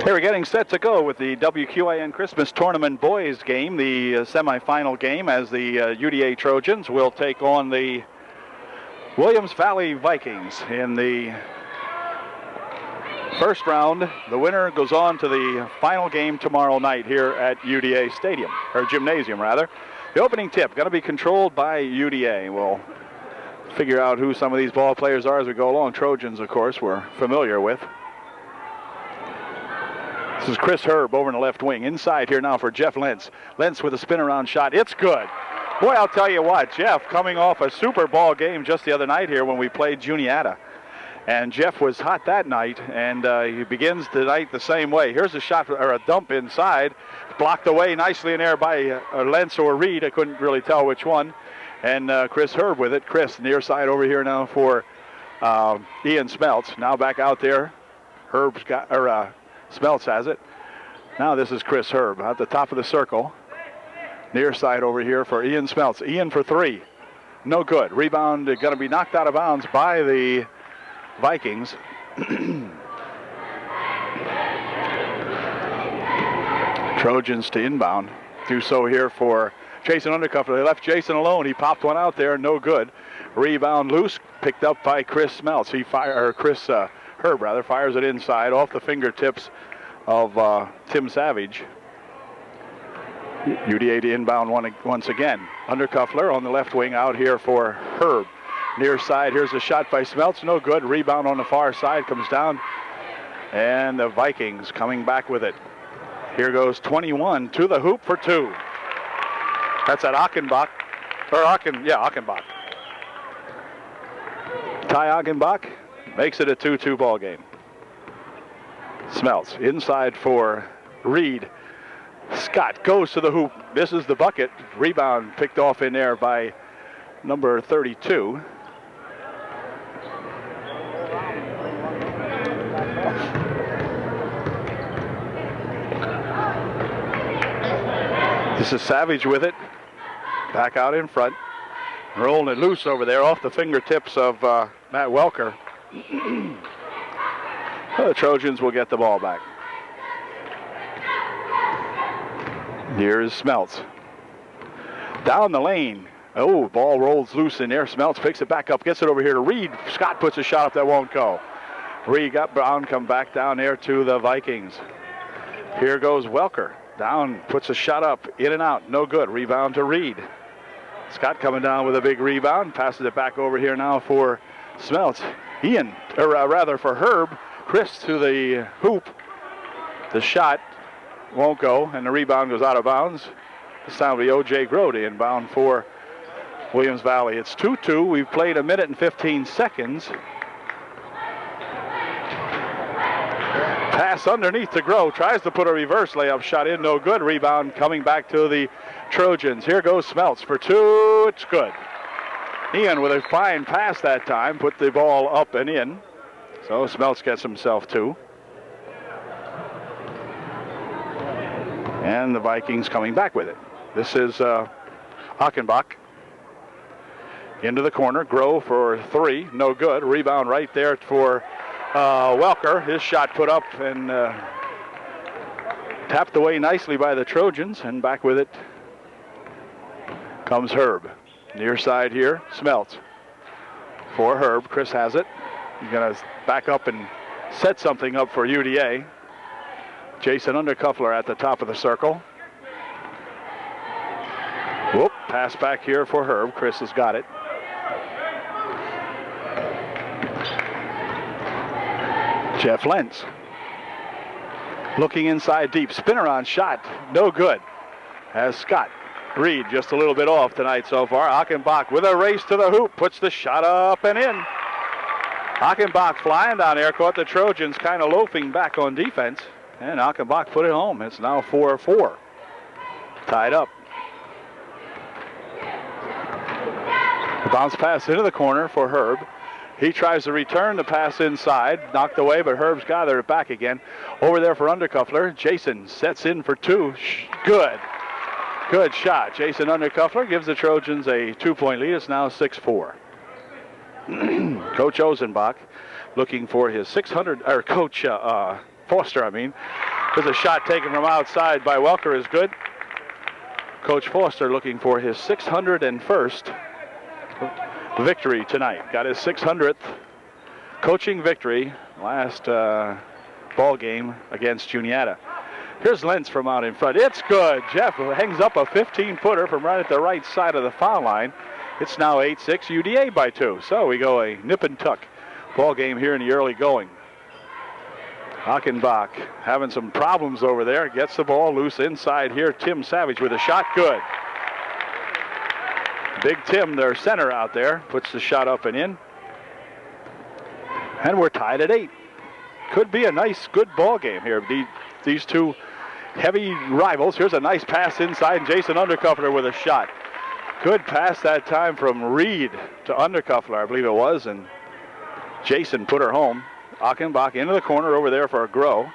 Here we're getting set to go with the WQAN Christmas Tournament Boys game, the semifinal game, as the UDA Trojans will take on the Williams Valley Vikings in the first round. The winner goes on to the final game tomorrow night here at UDA Stadium, or Gymnasium rather. The opening tip going to be controlled by UDA. We'll figure out who some of these ball players are as we go along. Trojans, of course, we're familiar with. This is Chris Herb over in the left wing. Inside here now for Jeff Lentz. Lentz with a spin around shot. It's good. Boy, I'll tell you what, Jeff coming off a Super Bowl game just the other night here when we played Juniata. And Jeff was hot that night, and he begins the night the same way. Here's a shot, or a dump inside. Blocked away nicely in there by Lentz or Reed. I couldn't really tell which one. And Chris Herb with it. Chris near side over here now for Ian Smeltz. Now back out there. Herb's got, or Smeltz has it. Now this is Chris Herb at the top of the circle. Near side over here for Ian Smeltz. Ian for three. No good. Rebound going to be knocked out of bounds by the Vikings. Trojans to inbound. Do so here for Jason Undercuffler. They left Jason alone. He popped one out there. No good. Rebound loose. Picked up by Chris Smeltz. Herb rather fires it inside off the fingertips of Tim Savage. UDA to inbound once again. Undercuffler on the left wing out here for Herb. Near side, here's a shot by Smeltz. No good. Rebound on the far side comes down. And the Vikings coming back with it. Here goes 21 to the hoop for two. That's at Achenbach. Achenbach. Ty Achenbach makes it a 2-2 ball game. Smeltz inside for Reed. Scott goes to the hoop. This is the bucket. Rebound picked off in there by number 32. This is Savage with it. Back out in front. Rolling it loose over there off the fingertips of Matt Welker. The Trojans will get the ball back. Here's Smeltz. Down the lane. Oh, ball rolls loose in there. Smeltz picks it back up, gets it over here to Reed. Scott puts a shot up that won't go. Reed got Brown, come back down there to the Vikings. Here goes Welker. Down, puts a shot up, in and out, no good. Rebound to Reed. Scott coming down with a big rebound, passes it back over here now for Smeltz. For Herb. Chris to the hoop. The shot won't go, and the rebound goes out of bounds. This time will be O.J. Grote inbound for Williams Valley. It's 2-2. We've played a minute and 15 seconds. Pass underneath to Grote. Tries to put a reverse layup shot in. No good. Rebound coming back to the Trojans. Here goes Smeltz for two. It's good. Ian with a fine pass that time. Put the ball up and in. So Smeltz gets himself two. And the Vikings coming back with it. This is Achenbach. Into the corner. Grow for three. No good. Rebound right there for Welker. His shot put up and tapped away nicely by the Trojans. And back with it comes Herb. Near side here, Smeltz. For Herb. Chris has it. He's going to back up and set something up for UDA. Jason Undercuffler at the top of the circle. Whoop, pass back here for Herb. Chris has got it. Jeff Lentz. Looking inside deep. Spinner on shot. No good. As Scott Reed just a little bit off tonight so far. Achenbach with a race to the hoop. Puts the shot up and in. Achenbach flying down there. Caught the Trojans kind of loafing back on defense. And Achenbach put it home. It's now 4-4. Tied up. The bounce pass into the corner for Herb. He tries to return the pass inside. Knocked away, but Herb's gathered it back again. Over there for Undercuffler. Jason sets in for two. Good. Good shot. Jason Undercuffler gives the Trojans a 2-point lead. It's now 6-4. Coach Ozenbach looking for his 600, or Coach Foster, There's a shot taken from outside by Welker is good. Coach Foster looking for his 601st victory tonight. Got his 600th coaching victory last ball game against Juniata. Here's Lentz from out in front. It's good. Jeff hangs up a 15-footer from right at the right side of the foul line. It's now 8-6 UDA by 2. So we go a nip and tuck ball game here in the early going. Achenbach having some problems over there. Gets the ball loose inside here. Tim Savage with a shot. Good. Big Tim, their center out there, puts the shot up and in. And we're tied at 8. Could be a nice, good ball game here. These two heavy rivals. Here's a nice pass inside, and Jason Undercuffler with a shot. Good pass that time from Reed to Undercuffler, I believe it was, and Jason put her home. Achenbach into the corner over there for a Grow.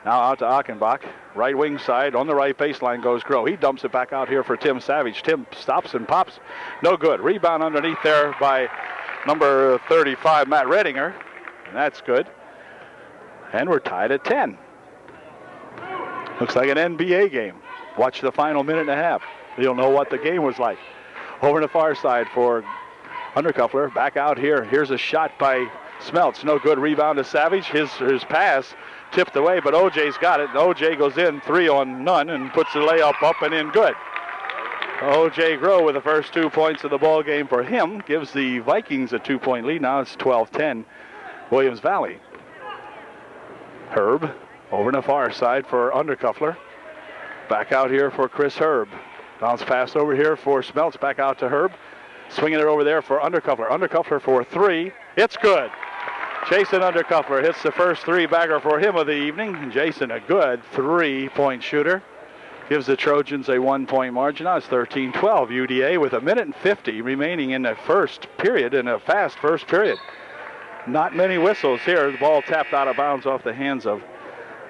Now out to Achenbach. Right wing side on the right baseline goes Grow. He dumps it back out here for Tim Savage. Tim stops and pops. No good. Rebound underneath there by number 35, Matt Redinger. And that's good. And we're tied at 10. Looks like an NBA game. Watch the final minute and a half. You'll know what the game was like. Over on the far side for Undercuffler. Back out here. Here's a shot by Smeltz. No good. Rebound to Savage. His pass tipped away, but OJ's got it. OJ goes in 3 on none and puts the layup up and in. Good. OJ Grow with the first 2 points of the ball game for him. Gives the Vikings a 2-point lead. Now it's 12-10 Williams Valley. Herb over on the far side for Undercuffler. Back out here for Chris Herb. Bounce pass over here for Smeltz. Back out to Herb. Swinging it over there for Undercuffler. Undercuffler for 3. It's good. Jason Undercuffler hits the first 3-bagger for him of the evening. Jason, a good 3-point shooter. Gives the Trojans a 1-point margin. Now it's 13-12 UDA with 1:50 remaining in the first period, in a fast first period. Not many whistles here. The ball tapped out of bounds off the hands of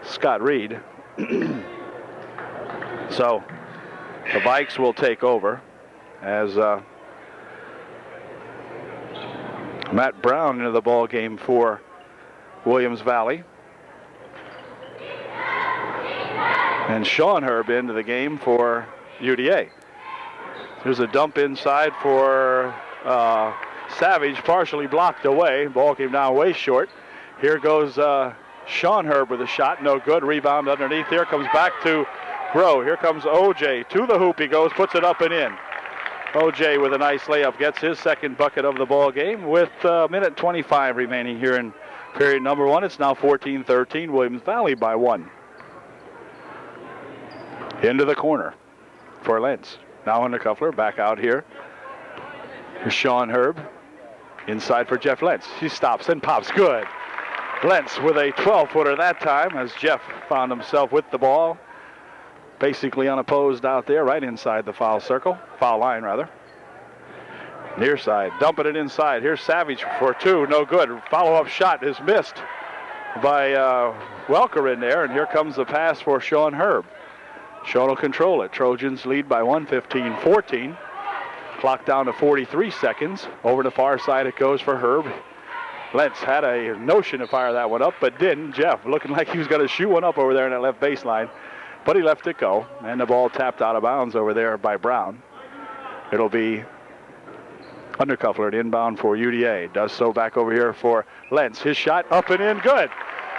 Scott Reed. So the Vikes will take over as Matt Brown into the ball game for Williams Valley. And Sean Herb into the game for UDA. There's a dump inside for Savage, partially blocked away. Ball came down way short. Here goes Sean Herb with a shot, no good. Rebound underneath. Here comes back to Grow. Here comes OJ. To the hoop he goes, puts it up and in. OJ with a nice layup gets his second bucket of the ball game with 1:25 remaining here in period number 1. It's now 14-13, Williams Valley by 1. Into the corner for Lentz. Now Undercuffler back out here. Here's Sean Herb. Inside for Jeff Lentz. He stops and pops. Good. Lentz with a 12-footer that time as Jeff found himself with the ball. Basically unopposed out there, right inside the foul line rather. Near side, dumping it inside. Here's Savage for 2, no good. Follow-up shot is missed by Welker in there, and here comes the pass for Sean Herb. Sean will control it. Trojans lead by 1, 15-14. Clock down to 43 seconds. Over the far side it goes for Herb. Lentz had a notion to fire that one up, but didn't. Jeff looking like he was going to shoot one up over there in that left baseline. But he left it go, and the ball tapped out of bounds over there by Brown. It'll be Undercuffler at inbound for UDA. Does so back over here for Lentz. His shot up and in, good.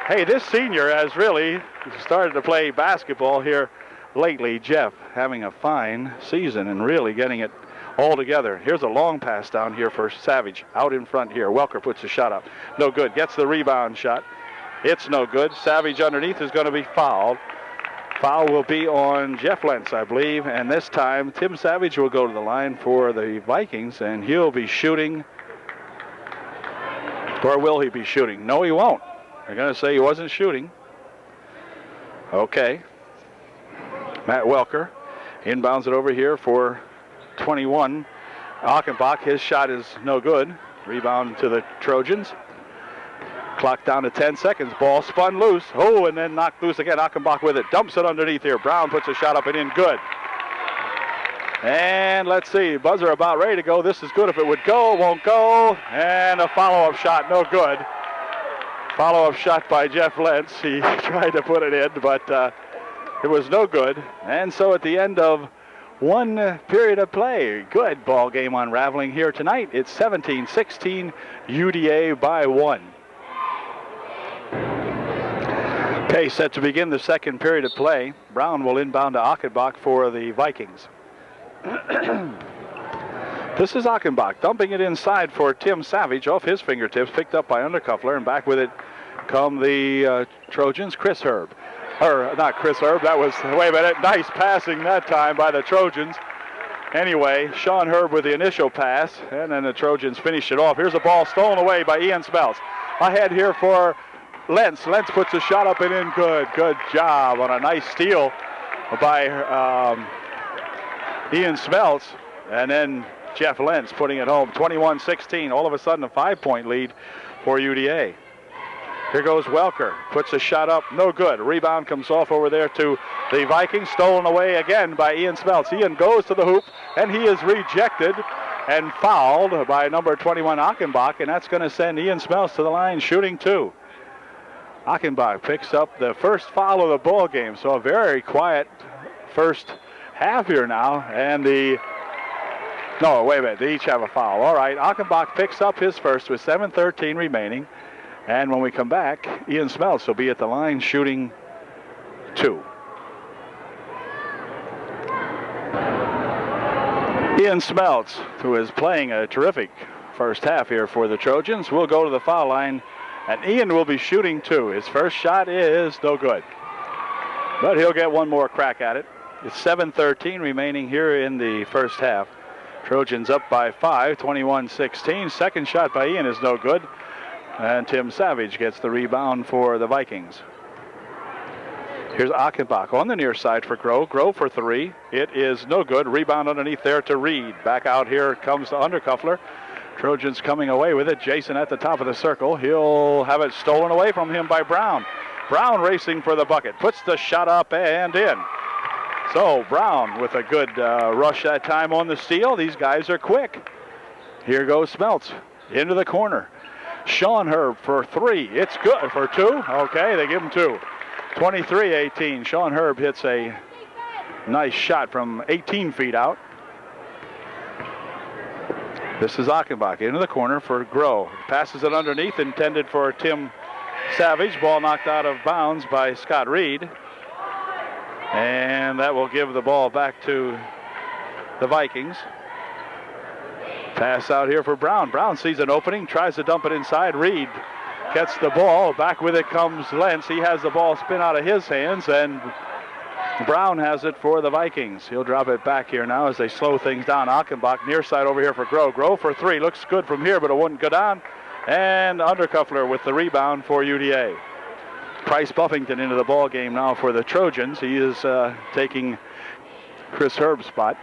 Hey, this senior has really started to play basketball here lately. Jeff having a fine season and really getting it all together. Here's a long pass down here for Savage. Out in front here. Welker puts a shot up. No good. Gets the rebound shot. It's no good. Savage underneath is going to be fouled. Foul will be on Jeff Lentz, I believe, and this time Tim Savage will go to the line for the Vikings, and he'll be shooting. Or will he be shooting? No, he won't. They're going to say he wasn't shooting. Okay. Matt Welker inbounds it over here for 21. Achenbach, his shot is no good. Rebound to the Trojans. Clock down to 10 seconds. Ball spun loose. Oh, and then knocked loose again. Achenbach with it. Dumps it underneath here. Brown puts a shot up and in. Good. And let's see. Buzzer about ready to go. This is good if it would go. Won't go. And a follow-up shot. No good. Follow-up shot by Jeff Lentz. He tried to put it in, but it was no good. And so at the end of one period of play, good ball game unraveling here tonight. It's 17-16, UDA by 1. Pace set to begin the second period of play. Brown will inbound to Achenbach for the Vikings. This is Achenbach dumping it inside for Tim Savage off his fingertips, picked up by Undercuffler, and back with it come the Trojans. Chris Herb. Or not Chris Herb, that was, wait a minute, nice passing that time by the Trojans. Anyway, Sean Herb with the initial pass, and then the Trojans finish it off. Here's a ball stolen away by Ian Smelts. Ahead here for Lentz. Lentz puts a shot up and in good. Good job on a nice steal by Ian Smelts. And then Jeff Lentz putting it home. 21-16. All of a sudden a 5-point lead for UDA. Here goes Welker. Puts a shot up. No good. Rebound comes off over there to the Vikings. Stolen away again by Ian Smelts. Ian goes to the hoop, and he is rejected and fouled by number 21 Achenbach, and that's going to send Ian Smelts to the line shooting 2. Achenbach picks up the first foul of the ball game, so a very quiet first half here now. And no, wait a minute, they each have a foul. All right, Achenbach picks up his first with 7:13 remaining. And when we come back, Ian Smelts will be at the line shooting 2. Ian Smelts, who is playing a terrific first half here for the Trojans, will go to the foul line, and Ian will be shooting 2. His first shot is no good, but he'll get one more crack at it. It's 7:13 remaining here in the first half. Trojans up by 5, 21-16. Second shot by Ian is no good. And Tim Savage gets the rebound for the Vikings. Here's Achenbach on the near side for Groh. Groh for 3. It is no good. Rebound underneath there to Reed. Back out here comes the Undercuffler. Trojans coming away with it. Jason at the top of the circle. He'll have it stolen away from him by Brown. Brown racing for the bucket. Puts the shot up and in. So Brown with a good rush that time on the steal. These guys are quick. Here goes Smelts into the corner. Sean Herb for 3. It's good for 2. Okay, they give him 2. 23-18. Sean Herb hits a nice shot from 18 feet out. This is Achenbach into the corner for Groh. Passes it underneath, intended for Tim Savage. Ball knocked out of bounds by Scott Reed. And that will give the ball back to the Vikings. Pass out here for Brown. Brown sees an opening, tries to dump it inside. Reed gets the ball. Back with it comes Lentz. He has the ball spin out of his hands, and Brown has it for the Vikings. He'll drop it back here now as they slow things down. Achenbach near side over here for Groh. Groh for 3. Looks good from here, but it wouldn't go down. And Undercuffler with the rebound for UDA. Price Buffington into the ball game now for the Trojans. He is taking Chris Herb's spot.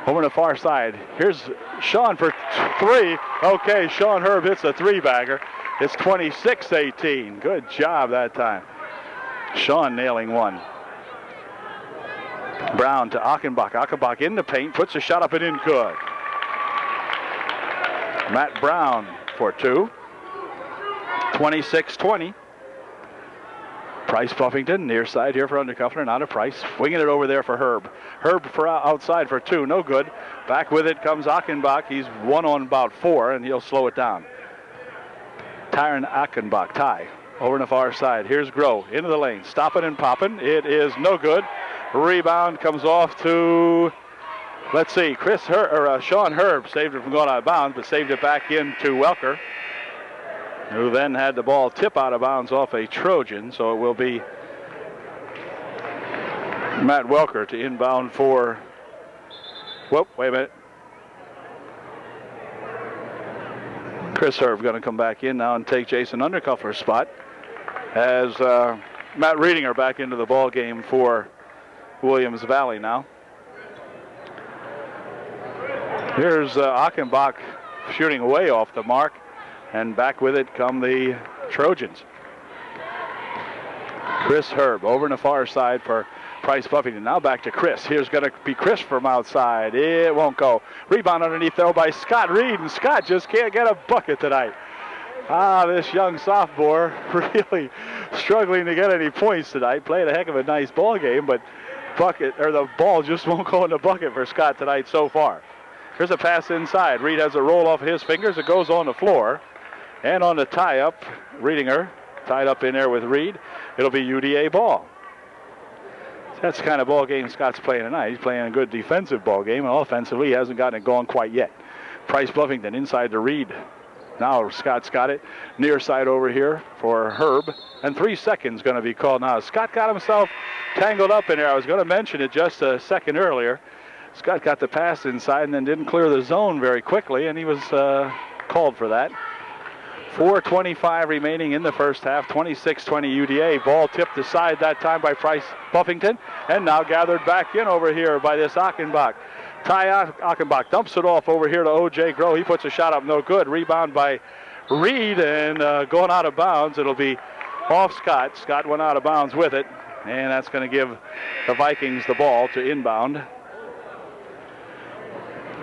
Over on the far side. Here's Sean for 3. Okay, Sean Herb hits a 3-bagger. It's 26-18. Good job that time. Sean nailing one. Brown to Achenbach. Achenbach in the paint. Puts a shot up and in good. Matt Brown for 2. 26-20. Price Buffington, near side here for Undercuffler, not a Price. Winging it over there for Herb. Herb for outside for 2, no good. Back with it comes Achenbach. He's 1 on about 4, and he'll slow it down. Tyron Achenbach, Ty, over on the far side. Here's Groh, into the lane, stopping and popping. It is no good. Rebound comes off to, let's see, Sean Herb saved it from going out of bounds, but saved it back into Welker, who then had the ball tip out of bounds off a Trojan. So it will be Matt Welker to inbound for, whoop, wait a minute. Chris Herb going to come back in now and take Jason Undercuffler's spot as Matt Reedinger back into the ball game for Williams Valley now. Here's Achenbach shooting way off the mark. And back with it come the Trojans. Chris Herb over on the far side for Price Buffington. Now back to Chris. Here's going to be Chris from outside. It won't go. Rebound underneath though by Scott Reed. And Scott just can't get a bucket tonight. This young sophomore really struggling to get any points tonight. Played a heck of a nice ball game, but the ball just won't go in the bucket for Scott tonight so far. Here's a pass inside. Reed has a roll off his fingers. It goes on the floor. And on the tie-up, Reedinger tied up in there with Reed. It'll be UDA ball. That's the kind of ball game Scott's playing tonight. He's playing a good defensive ball game, and offensively he hasn't gotten it going quite yet. Price Buffington inside to Reed. Now Scott's got it. Near side over here for Herb. And 3 seconds going to be called now. Scott got himself tangled up in there. I was going to mention it just a second earlier. Scott got the pass inside and then didn't clear the zone very quickly, and he was called for that. 4:25 remaining in the first half. 26-20 UDA. Ball tipped aside that time by Price Buffington, and now gathered back in over here by this Achenbach. Ty Achenbach dumps it off over here to O.J. Groh. He puts a shot up, no good. Rebound by Reed, and going out of bounds. It'll be off Scott. Scott went out of bounds with it, and that's going to give the Vikings the ball to inbound.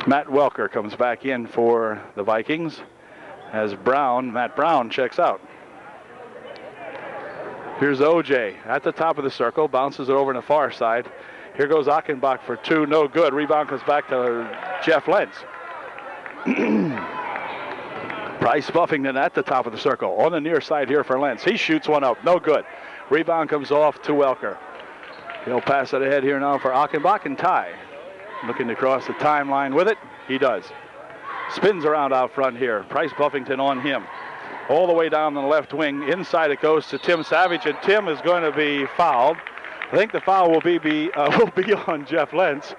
Matt Welker comes back in for the Vikings as Matt Brown checks out. Here's O.J. at the top of the circle, bounces it over on the far side. Here goes Achenbach for two, no good. Rebound comes back to Jeff Lentz. Price Buffington at the top of the circle on the near side here for Lentz. He shoots one up, no good. Rebound comes off to Welker. He'll pass it ahead here now for Achenbach, and Ty looking to cross the timeline with it. He does. Spins around out front here. Price Buffington on him. All the way down the left wing. Inside it goes to Tim Savage, and Tim is going to be fouled. I think the foul will be on Jeff Lentz.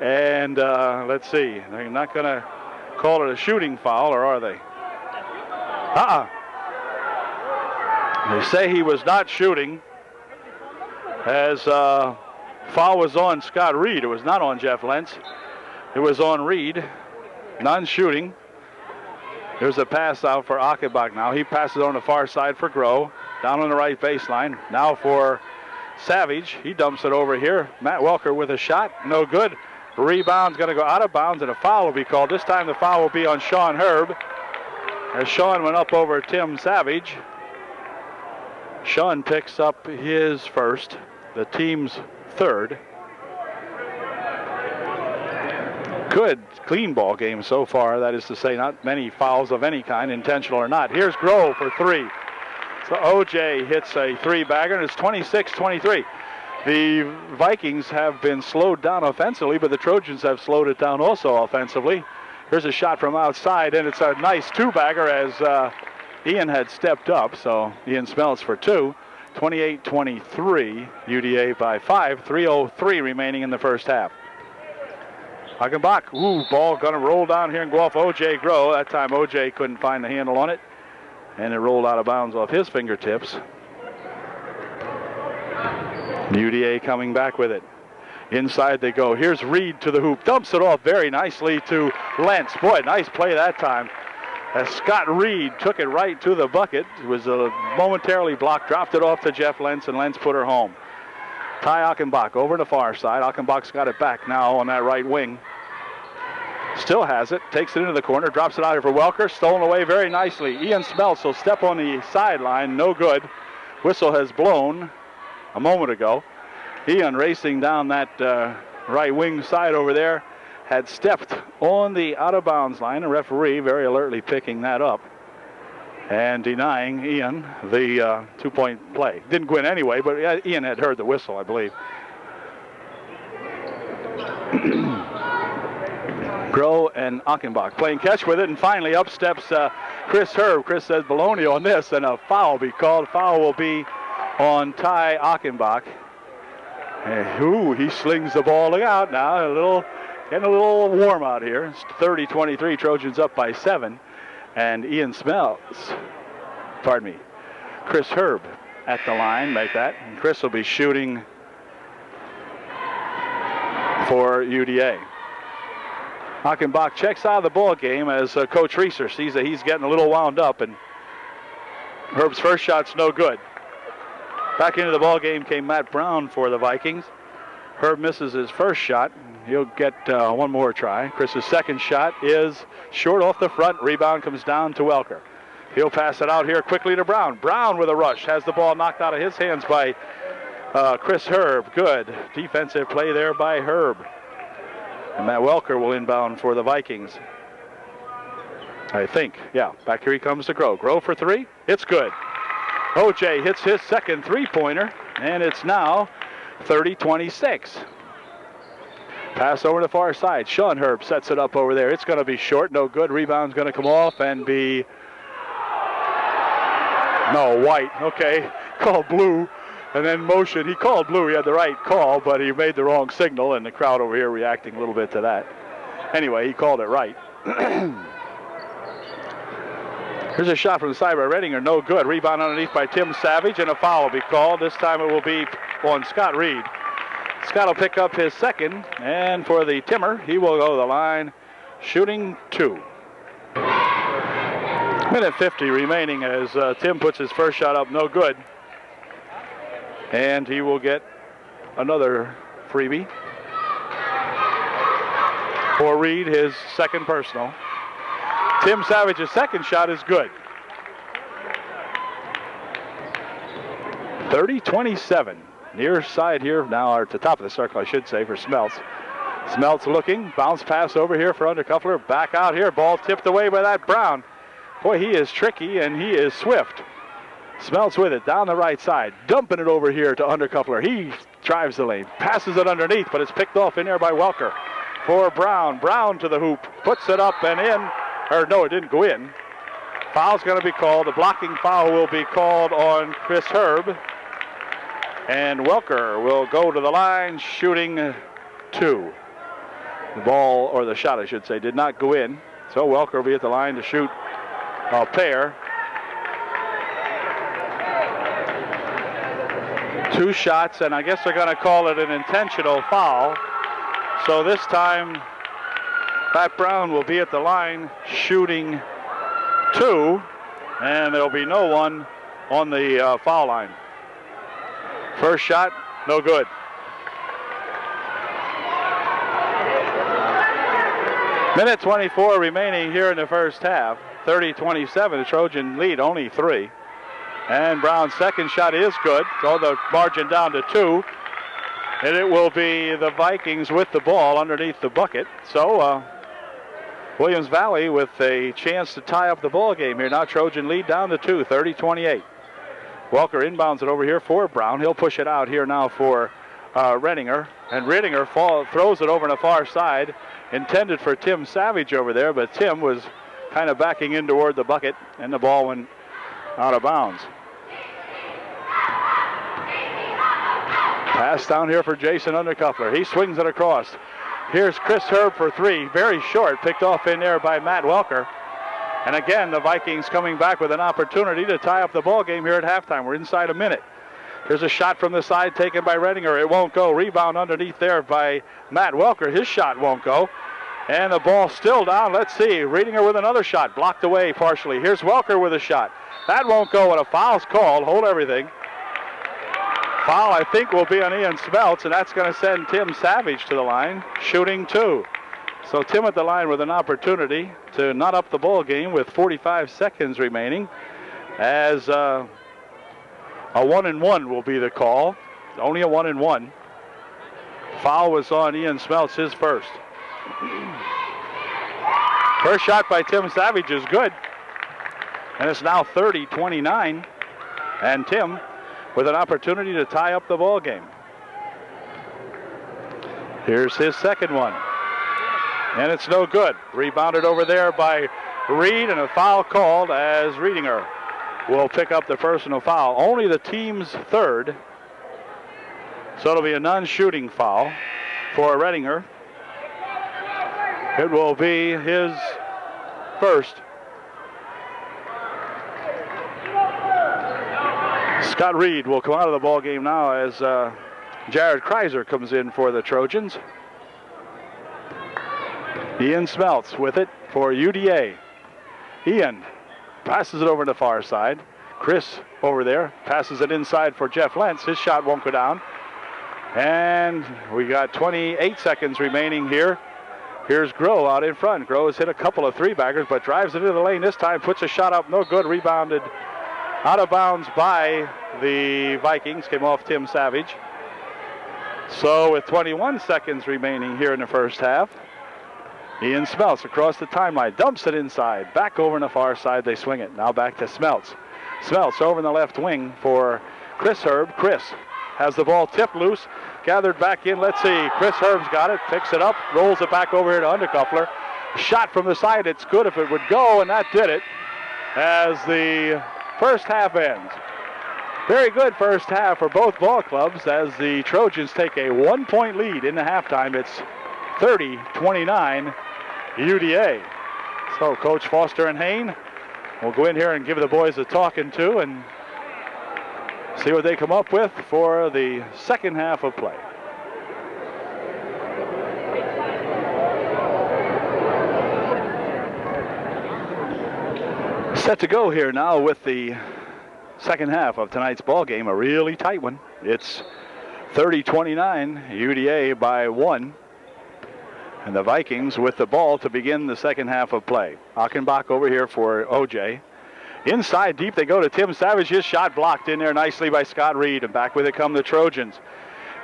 And let's see. They're not going to call it a shooting foul, or are they? They say he was not shooting, as foul was on Scott Reed. It was not on Jeff Lentz. It was on Reed. Non-shooting. There's a pass out for Achenbach now. He passes on the far side for Groh. Down on the right baseline. Now for Savage. He dumps it over here. Matt Welker with a shot. No good. Rebound's going to go out of bounds, and a foul will be called. This time the foul will be on Sean Herb, as Sean went up over Tim Savage. Sean picks up his first, the team's third. Good, clean ball game so far. That is to say, not many fouls of any kind, intentional or not. Here's Groh for three. So O.J. hits a three-bagger, and it's 26-23. The Vikings have been slowed down offensively, but the Trojans have slowed it down also offensively. Here's a shot from outside, and it's a nice two-bagger as Ian had stepped up. So Ian Smeltz for two. 28-23, UDA by 5. 3:03 remaining in the first half. Achenbach, ball going to roll down here and go off O.J. Groh. That time O.J. couldn't find the handle on it, and it rolled out of bounds off his fingertips. UDA coming back with it. Inside they go. Here's Reed to the hoop. Dumps it off very nicely to Lentz. Boy, nice play that time, as Scott Reed took it right to the bucket. It was momentarily blocked, dropped it off to Jeff Lentz, and Lentz put her home. Ty Achenbach over the far side. Achenbach's got it back now on that right wing. Still has it. Takes it into the corner. Drops it out here for Welker. Stolen away very nicely. Ian Smeltz will step on the sideline. No good. Whistle has blown a moment ago. Ian racing down that right wing side over there had stepped on the out-of-bounds line. A referee very alertly picking that up and denying Ian the two-point play. Didn't go in anyway, but Ian had heard the whistle, I believe. Groh and Achenbach playing catch with it, and finally up steps Chris Herb. Chris says baloney on this, and a foul will be called. Foul will be on Ty Achenbach. He slings the ball. Look out now, getting a little warm out here. It's 30-23, Trojans up by 7. And Chris Herb at the line, make that. And Chris will be shooting for UDA. Achenbach checks out of the ball game as Coach Reeser sees that he's getting a little wound up, and Herb's first shot's no good. Back into the ball game came Matt Brown for the Vikings. Herb misses his first shot. He'll get one more try. Chris's second shot is short off the front. Rebound comes down to Welker. He'll pass it out here quickly to Brown. Brown with a rush. Has the ball knocked out of his hands by Chris Herb. Good defensive play there by Herb. And Matt Welker will inbound for the Vikings. I think. Yeah, back here he comes to Groh. Groh for three. It's good. OJ hits his second three-pointer, and it's now 30-26. Pass over to the far side. Sean Herb sets it up over there. It's going to be short. No good. Rebound's going to come off and be... No, white. Okay. Called blue. And then motion. He called blue. He had the right call, but he made the wrong signal, and the crowd over here reacting a little bit to that. Anyway, he called it right. Here's a shot from the side by Redinger. No good. Rebound underneath by Tim Savage, and a foul will be called. This time it will be on Scott Reed. Scott will pick up his second, and for the Timmer, he will go to the line shooting 2. Minute 50 remaining as Tim puts his first shot up. No good. And he will get another freebie for Reed, his second personal. Tim Savage's second shot is good. 30-27. Near side here now, or at the top of the circle, I should say, for Smeltz. Smeltz looking. Bounce pass over here for Undercuffler. Back out here. Ball tipped away by that Brown. Boy, he is tricky and he is swift. Smeltz with it down the right side. Dumping it over here to Undercuffler. He drives the lane. Passes it underneath, but it's picked off in there by Welker. For Brown. Brown to the hoop. Puts it up and in. Or no, it didn't go in. Foul's going to be called. The blocking foul will be called on Chris Herb. And Welker will go to the line shooting 2. The ball, or the shot I should say, did not go in. So Welker will be at the line to shoot a pair. 2 shots, and I guess they're going to call it an intentional foul. So this time, Pat Brown will be at the line shooting 2, and there'll be no one on the foul line. First shot, no good. Minute 24 remaining here in the first half. 30-27, the Trojan lead only 3. And Brown's second shot is good. So the margin down to 2. And it will be the Vikings with the ball underneath the bucket. So Williams Valley with a chance to tie up the ball game here. Now Trojan lead down to 2, 30-28. Welker inbounds it over here for Brown. He'll push it out here now for Redinger. And Redinger throws it over on the far side. Intended for Tim Savage over there, but Tim was kind of backing in toward the bucket, and the ball went out of bounds. Pass down here for Jason Undercuffler. He swings it across. Here's Chris Herb for 3. Very short. Picked off in there by Matt Welker. And again, the Vikings coming back with an opportunity to tie up the ball game here at halftime. We're inside a minute. Here's a shot from the side taken by Redinger. It won't go. Rebound underneath there by Matt Welker. His shot won't go. And the ball still down. Let's see. Redinger with another shot. Blocked away partially. Here's Welker with a shot. That won't go. And a foul's called. Hold everything. Foul, I think, will be on Ian Smeltz, and that's going to send Tim Savage to the line, shooting 2. So Tim at the line with an opportunity to knot up the ball game with 45 seconds remaining, as a 1-and-1 will be the call. Only a 1-and-1. Foul was on Ian Smeltz, his first. First shot by Tim Savage is good. And it's now 30-29. And Tim with an opportunity to tie up the ball game. Here's his second one. And it's no good. Rebounded over there by Reed, and a foul called as Redinger will pick up the personal foul. Only the team's third. So it'll be a non-shooting foul for Redinger. It will be his first. Scott Reed will come out of the ball game now as Jared Kreiser comes in for the Trojans. Ian Smeltz with it for UDA. Ian passes it over to the far side. Chris over there passes it inside for Jeff Lentz. His shot won't go down. And we got 28 seconds remaining here Here's Groh out in front. Groh has hit a couple of three-baggers, but drives it into the lane this time, puts a shot up, no good, rebounded out of bounds by the Vikings, came off Tim Savage. So with 21 seconds remaining here in the first half, Ian Smeltz across the timeline, dumps it inside, back over on the far side, they swing it. Now back to Smeltz. Smeltz over in the left wing for Chris Herb. Chris has the ball tipped loose, gathered back in. Let's see, Chris Herb's got it, picks it up, rolls it back over here to Undercuffler. Shot from the side, it's good if it would go, and that did it as the first half ends. Very good first half for both ball clubs as the Trojans take a 1-point lead in the halftime. It's 30-29 UDA. So Coach Foster and Hain will go in here and give the boys a talking to and see what they come up with for the second half of play. Set to go here now with the second half of tonight's ball game, a really tight one. It's 30-29, UDA by 1. And the Vikings with the ball to begin the second half of play. Achenbach over here for OJ. Inside deep they go to Tim Savage. His shot blocked in there nicely by Scott Reed. And back with it come the Trojans.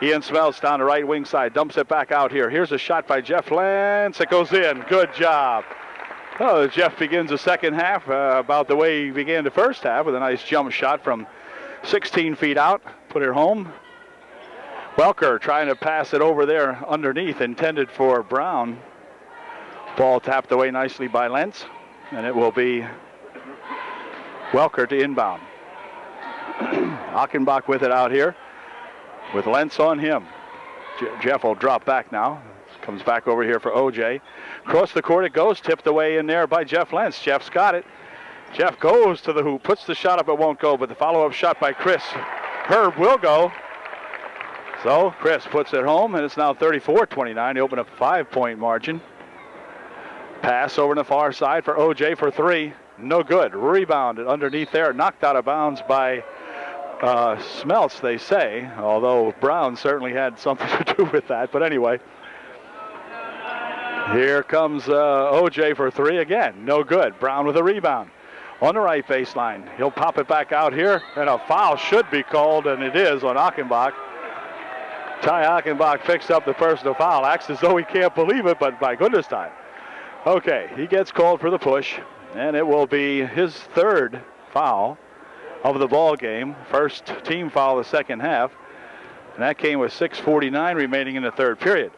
Ian Smeltz down the right wing side. Dumps it back out here. Here's a shot by Jeff Lentz. It goes in. Good job. Oh, Jeff begins the second half about the way he began the first half with a nice jump shot from 16 feet out. Put it home. Welker trying to pass it over there underneath, intended for Brown. Ball tapped away nicely by Lentz, and it will be Welker to inbound. Achenbach with it out here, with Lentz on him. Jeff will drop back now. Comes back over here for OJ. Across the court it goes, tipped away in there by Jeff Lentz. Jeff's got it. Jeff goes to the hoop, puts the shot up, it won't go, but the follow-up shot by Chris Herb will go. So Chris puts it home, and it's now 34-29. They open up a 5-point margin. Pass over on the far side for OJ for 3. No good. Rebounded underneath there. Knocked out of bounds by Smeltz, they say, although Brown certainly had something to do with that. But anyway, here comes OJ for 3 again. No good. Brown with a rebound on the right baseline. He'll pop it back out here, and a foul should be called, and it is on Achenbach. Ty Achenbach picks up the personal foul. Acts as though he can't believe it, but by goodness time. Okay, he gets called for the push, and it will be his third foul of the ball game. First team foul of the second half, and that came with 6:49 remaining in the third period.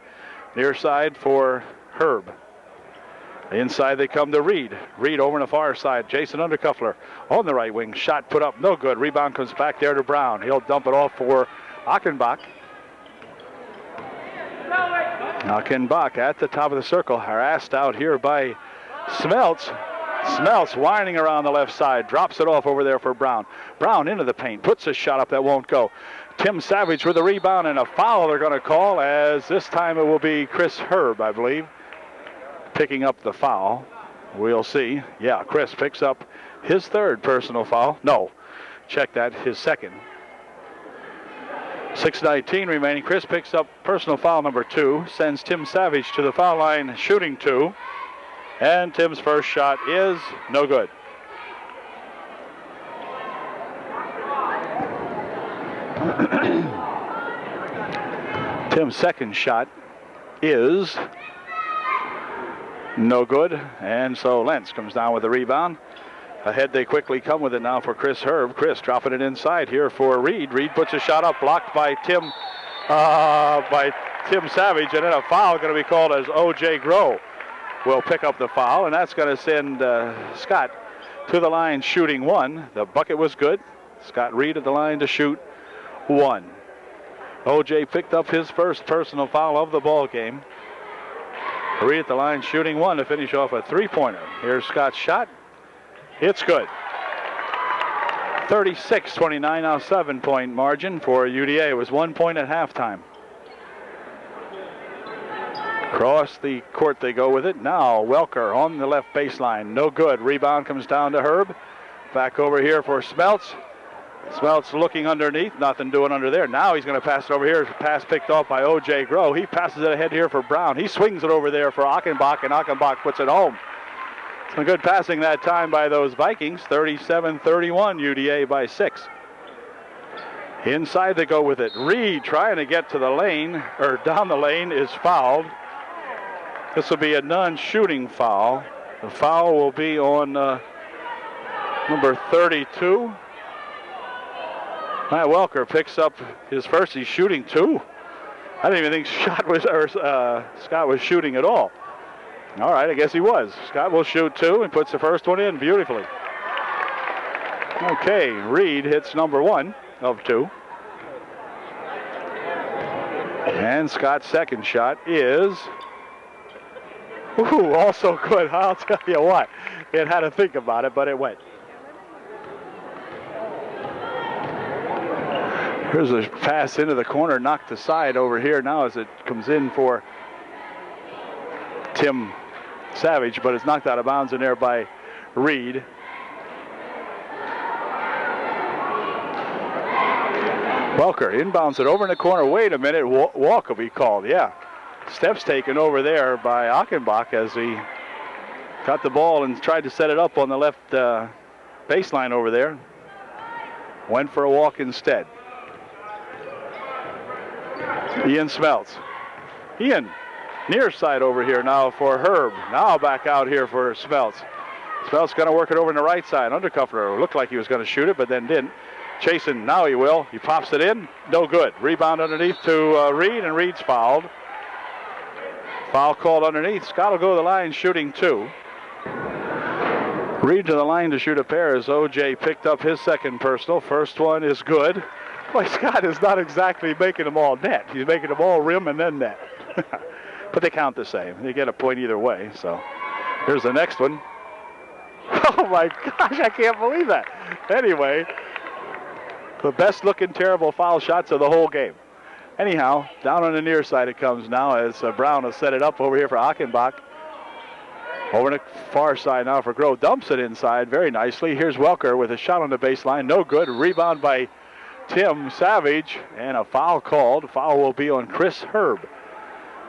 Near side for Herb. Inside they come to Reed. Reed over on the far side. Jason Undercuffler on the right wing. Shot put up, no good. Rebound comes back there to Brown. He'll dump it off for Achenbach. Achenbach at the top of the circle, harassed out here by Smeltz. Smeltz winding around the left side, drops it off over there for Brown. Brown into the paint, puts a shot up that won't go. Tim Savage with a rebound and a foul they're going to call, as this time it will be Chris Herb, I believe, picking up the foul. We'll see. Yeah, Chris picks up his third personal foul. No, check that, his second. 6:19 remaining. Chris picks up personal foul number 2, sends Tim Savage to the foul line shooting 2, and Tim's first shot is no good. Tim's second shot is no good, and so Lentz comes down with the rebound. Ahead they quickly come with it now for Chris Herb. Chris dropping it inside here for Reed. Reed puts a shot up, blocked by Tim Savage, and then a foul going to be called as O.J. Groh will pick up the foul, and that's going to send Scott to the line shooting 1. The bucket was good. Scott Reed at the line to shoot 1. O.J. picked up his first personal foul of the ball game. Reed at the line shooting 1 to finish off a 3-pointer. Here's Scott's shot. It's good. 36-29, now 7-point margin for UDA. It was 1 point at halftime. Across the court they go with it. Now Welker on the left baseline. No good. Rebound comes down to Herb. Back over here for Smeltz. Smeltz looking underneath, nothing doing under there. Now he's going to pass it over here. Pass picked off by O.J. Groh. He passes it ahead here for Brown. He swings it over there for Achenbach, and Achenbach puts it home. Some good passing that time by those Vikings. 37-31, UDA by 6. Inside they go with it. Reed trying to get to the lane, or down the lane, is fouled. This will be a non-shooting foul. The foul will be on number 32. Matt Welker picks up his first. He's shooting 2. I didn't even think Scott was shooting at all. All right, I guess he was. Scott will shoot 2 and puts the first one in beautifully. Okay, Reed hits number 1 of 2. And Scott's second shot is also good. I'll tell you what, it had to think about it, but it went. Here's a pass into the corner, knocked aside over here now as it comes in for Tim Savage, but it's knocked out of bounds in there by Reed. Welker inbounds it over in the corner. Wait a minute, walk will be called. Yeah, steps taken over there by Achenbach as he got the ball and tried to set it up on the left baseline over there. Went for a walk instead. Ian Smeltz. Ian, near side over here now for Herb. Now back out here for Smeltz. Smeltz going to work it over on the right side. Undercuffler looked like he was going to shoot it, but then didn't. Chasing, now he will. He pops it in. No good. Rebound underneath to Reed, and Reed's fouled. Foul called underneath. Scott will go to the line shooting 2. Reed to the line to shoot a pair as O.J. picked up his second personal. First one is good. Boy, Scott is not exactly making them all net. He's making them all rim and then net. But they count the same. They get a point either way. So here's the next one. Oh, my gosh, I can't believe that. Anyway, the best looking terrible foul shots of the whole game. Anyhow, down on the near side it comes now as Brown will set it up over here for Achenbach. Over the far side now for Groh. Dumps it inside very nicely. Here's Welker with a shot on the baseline. No good. Rebound by Tim Savage, and a foul called. Foul will be on Chris Herb.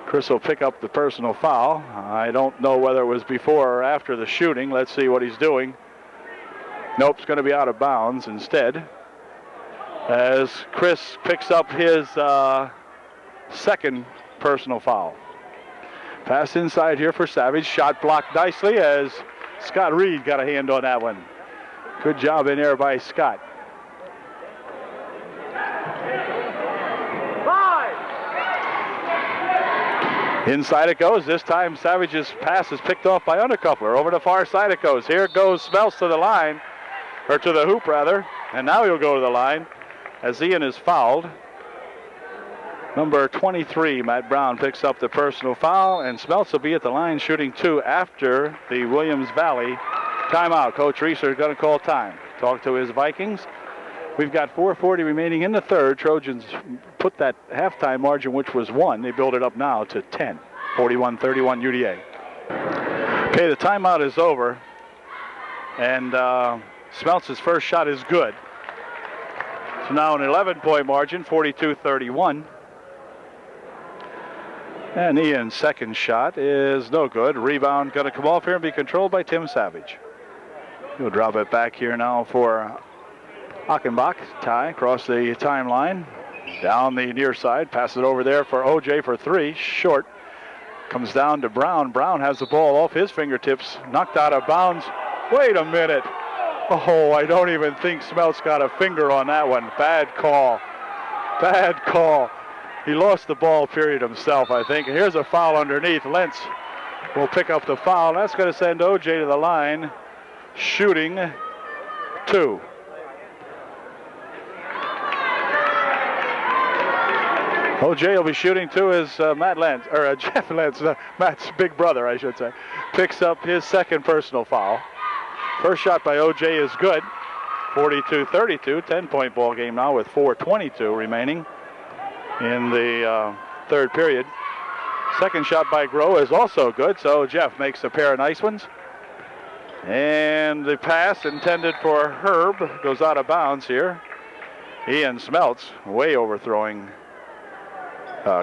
Chris will pick up the personal foul. I don't know whether it was before or after the shooting. Let's see what he's doing. Nope, it's going to be out of bounds instead, as Chris picks up his second personal foul. Pass inside here for Savage. Shot blocked nicely as Scott Reed got a hand on that one. Good job in there by Scott. Inside it goes. This time Savage's pass is picked off by Undercuffler. Over the far side it goes. Here goes Smeltz to the line, or to the hoop rather. And now he'll go to the line as Ian is fouled. Number 23, Matt Brown, picks up the personal foul, and Smeltz will be at the line shooting 2 after the Williams Valley timeout. Coach Reeser is going to call time. Talk to his Vikings. We've got 4:40 remaining in the third. Trojans put that halftime margin, which was 1. They build it up now to 10. 41-31 UDA. Okay, the timeout is over. And Smeltz's first shot is good. So now an 11-point margin, 42-31. And Ian's second shot is no good. Rebound going to come off here and be controlled by Tim Savage. He'll drop it back here now for Achenbach. Ty across the timeline. Down the near side. Passes it over there for O.J. for 3. Short. Comes down to Brown. Brown has the ball off his fingertips. Knocked out of bounds. Wait a minute. Oh, I don't even think Smeltz got a finger on that one. Bad call. Bad call. He lost the ball period himself, I think. Here's a foul underneath. Lentz will pick up the foul. That's going to send O.J. to the line, shooting 2. O.J. will be shooting 2 as Matt Lentz, or Jeff Lentz, Matt's big brother, I should say, picks up his second personal foul. First shot by O.J. is good. 42-32, 10-point ball game now with 4:22 remaining in the third period. Second shot by Groh is also good, so Jeff makes a pair of nice ones. And the pass intended for Herb goes out of bounds here. Ian Smeltz way overthrowing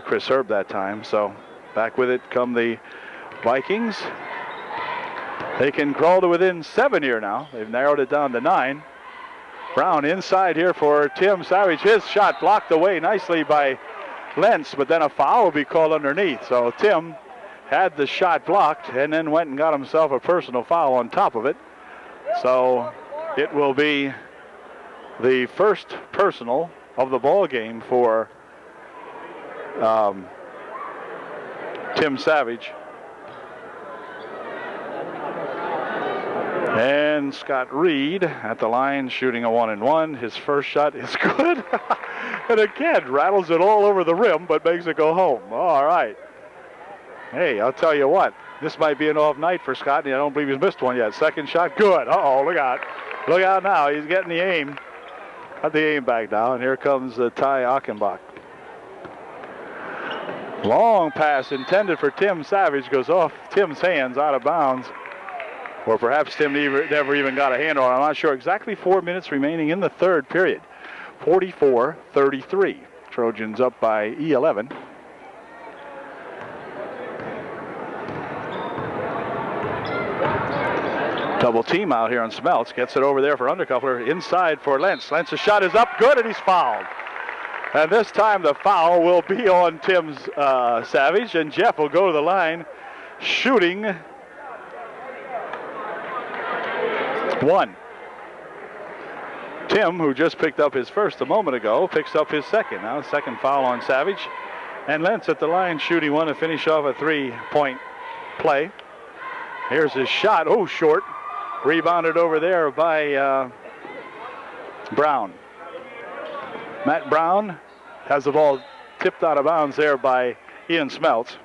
Chris Herb that time. So back with it come the Vikings. They can crawl to within 7 here now. They've narrowed it down to 9. Brown inside here for Tim Savage. His shot blocked away nicely by Lentz, but then a foul will be called underneath. So Tim had the shot blocked and then went and got himself a personal foul on top of it. So it will be the first personal of the ball game for Tim Savage. And Scott Reed at the line shooting a 1-and-1. His first shot is good. And again, rattles it all over the rim, but makes it go home. All right. Hey, I'll tell you what. This might be an off night for Scott, and I don't believe he's missed one yet. Second shot, good. Uh-oh, look out. Look out now. He's getting the aim. Got the aim back now, and here comes Ty Achenbach. Long pass intended for Tim Savage goes off Tim's hands, out of bounds. Or perhaps Tim never even got a hand on it. I'm not sure. Exactly 4 minutes remaining in the third period. 44-33. Trojans up by 11. Double team out here on Smeltz. Gets it over there for Undercuffler. Inside for Lentz. Lentz's shot is up. Good, and he's fouled. And this time the foul will be on Tim Savage. And Jeff will go to the line shooting 1. Tim, who just picked up his first a moment ago, picks up his second. Now second foul on Savage. And Lentz at the line shooting 1 to finish off a 3-point play. Here's his shot. Oh, short. Rebounded over there by Brown. Matt Brown has the ball tipped out of bounds there by Ian Smeltz.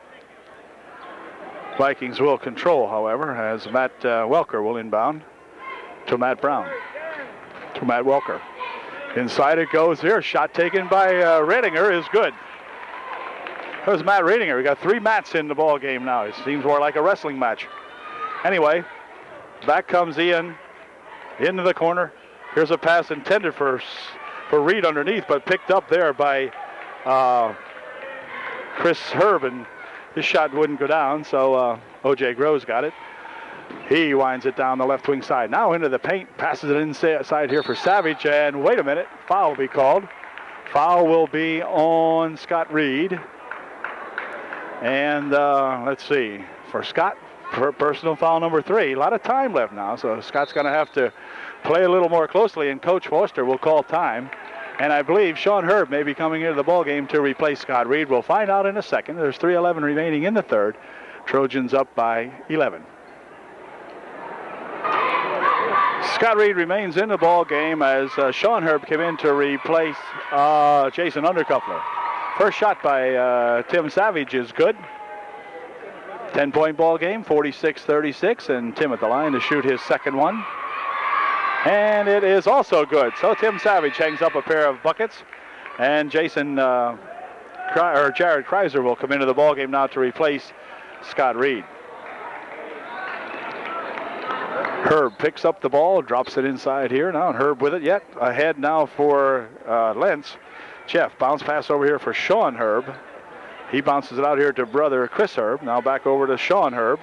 Vikings will control, however, as Matt Welker will inbound to Matt Brown. To Matt Welker. Inside it goes here. Shot taken by Redinger is good. There's Matt Redinger. We got 3 Matts in the ball game now. It seems more like a wrestling match. Anyway, back comes Ian into the corner. Here's a pass intended for Reed underneath, but picked up there by Chris Herb, and his shot wouldn't go down, so O.J. Groves got it. He winds it down the left wing side. Now into the paint, passes it inside here for Savage, and wait a minute, foul will be called. Foul will be on Scott Reed. And let's see, for Scott, personal foul number 3. A lot of time left now, so Scott's going to have to play a little more closely, and Coach Foster will call time. And I believe Sean Herb may be coming into the ball game to replace Scott Reed. We'll find out in a second. There's 3:11 remaining in the third. Trojans up by 11. Scott Reed remains in the ball game as Sean Herb came in to replace Jason Undercuffler. First shot by Tim Savage is good. 10-point ball game, 46-36, and Tim at the line to shoot his second one. And it is also good. So Tim Savage hangs up a pair of buckets, and Jared Kreiser will come into the ball game now to replace Scott Reed. Herb picks up the ball, drops it inside here now, and Herb with it yet. Ahead now for Lentz. Jeff, bounce pass over here for Sean Herb. He bounces it out here to brother Chris Herb. Now back over to Sean Herb.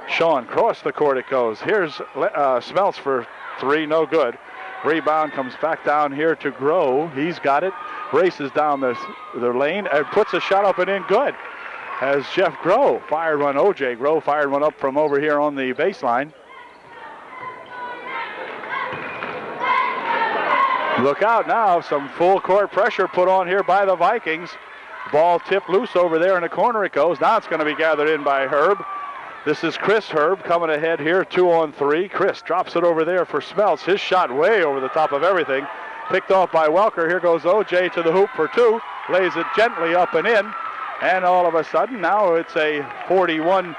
Sean, cross the court it goes. Here's Smeltz for 3, no good. Rebound comes back down here to Groh. He's got it. Races down the lane and puts a shot up and in good. As Jeff Groh fired one, O.J. Groh fired one up from over here on the baseline. Look out now, some full court pressure put on here by the Vikings. Ball tipped loose over there in the corner it goes. Now it's going to be gathered in by Herb. This is Chris Herb coming ahead here, 2-on-3. Chris drops it over there for Smeltz. His shot way over the top of everything. Picked off by Welker. Here goes O.J. to the hoop for 2. Lays it gently up and in. And all of a sudden, now it's a 41-46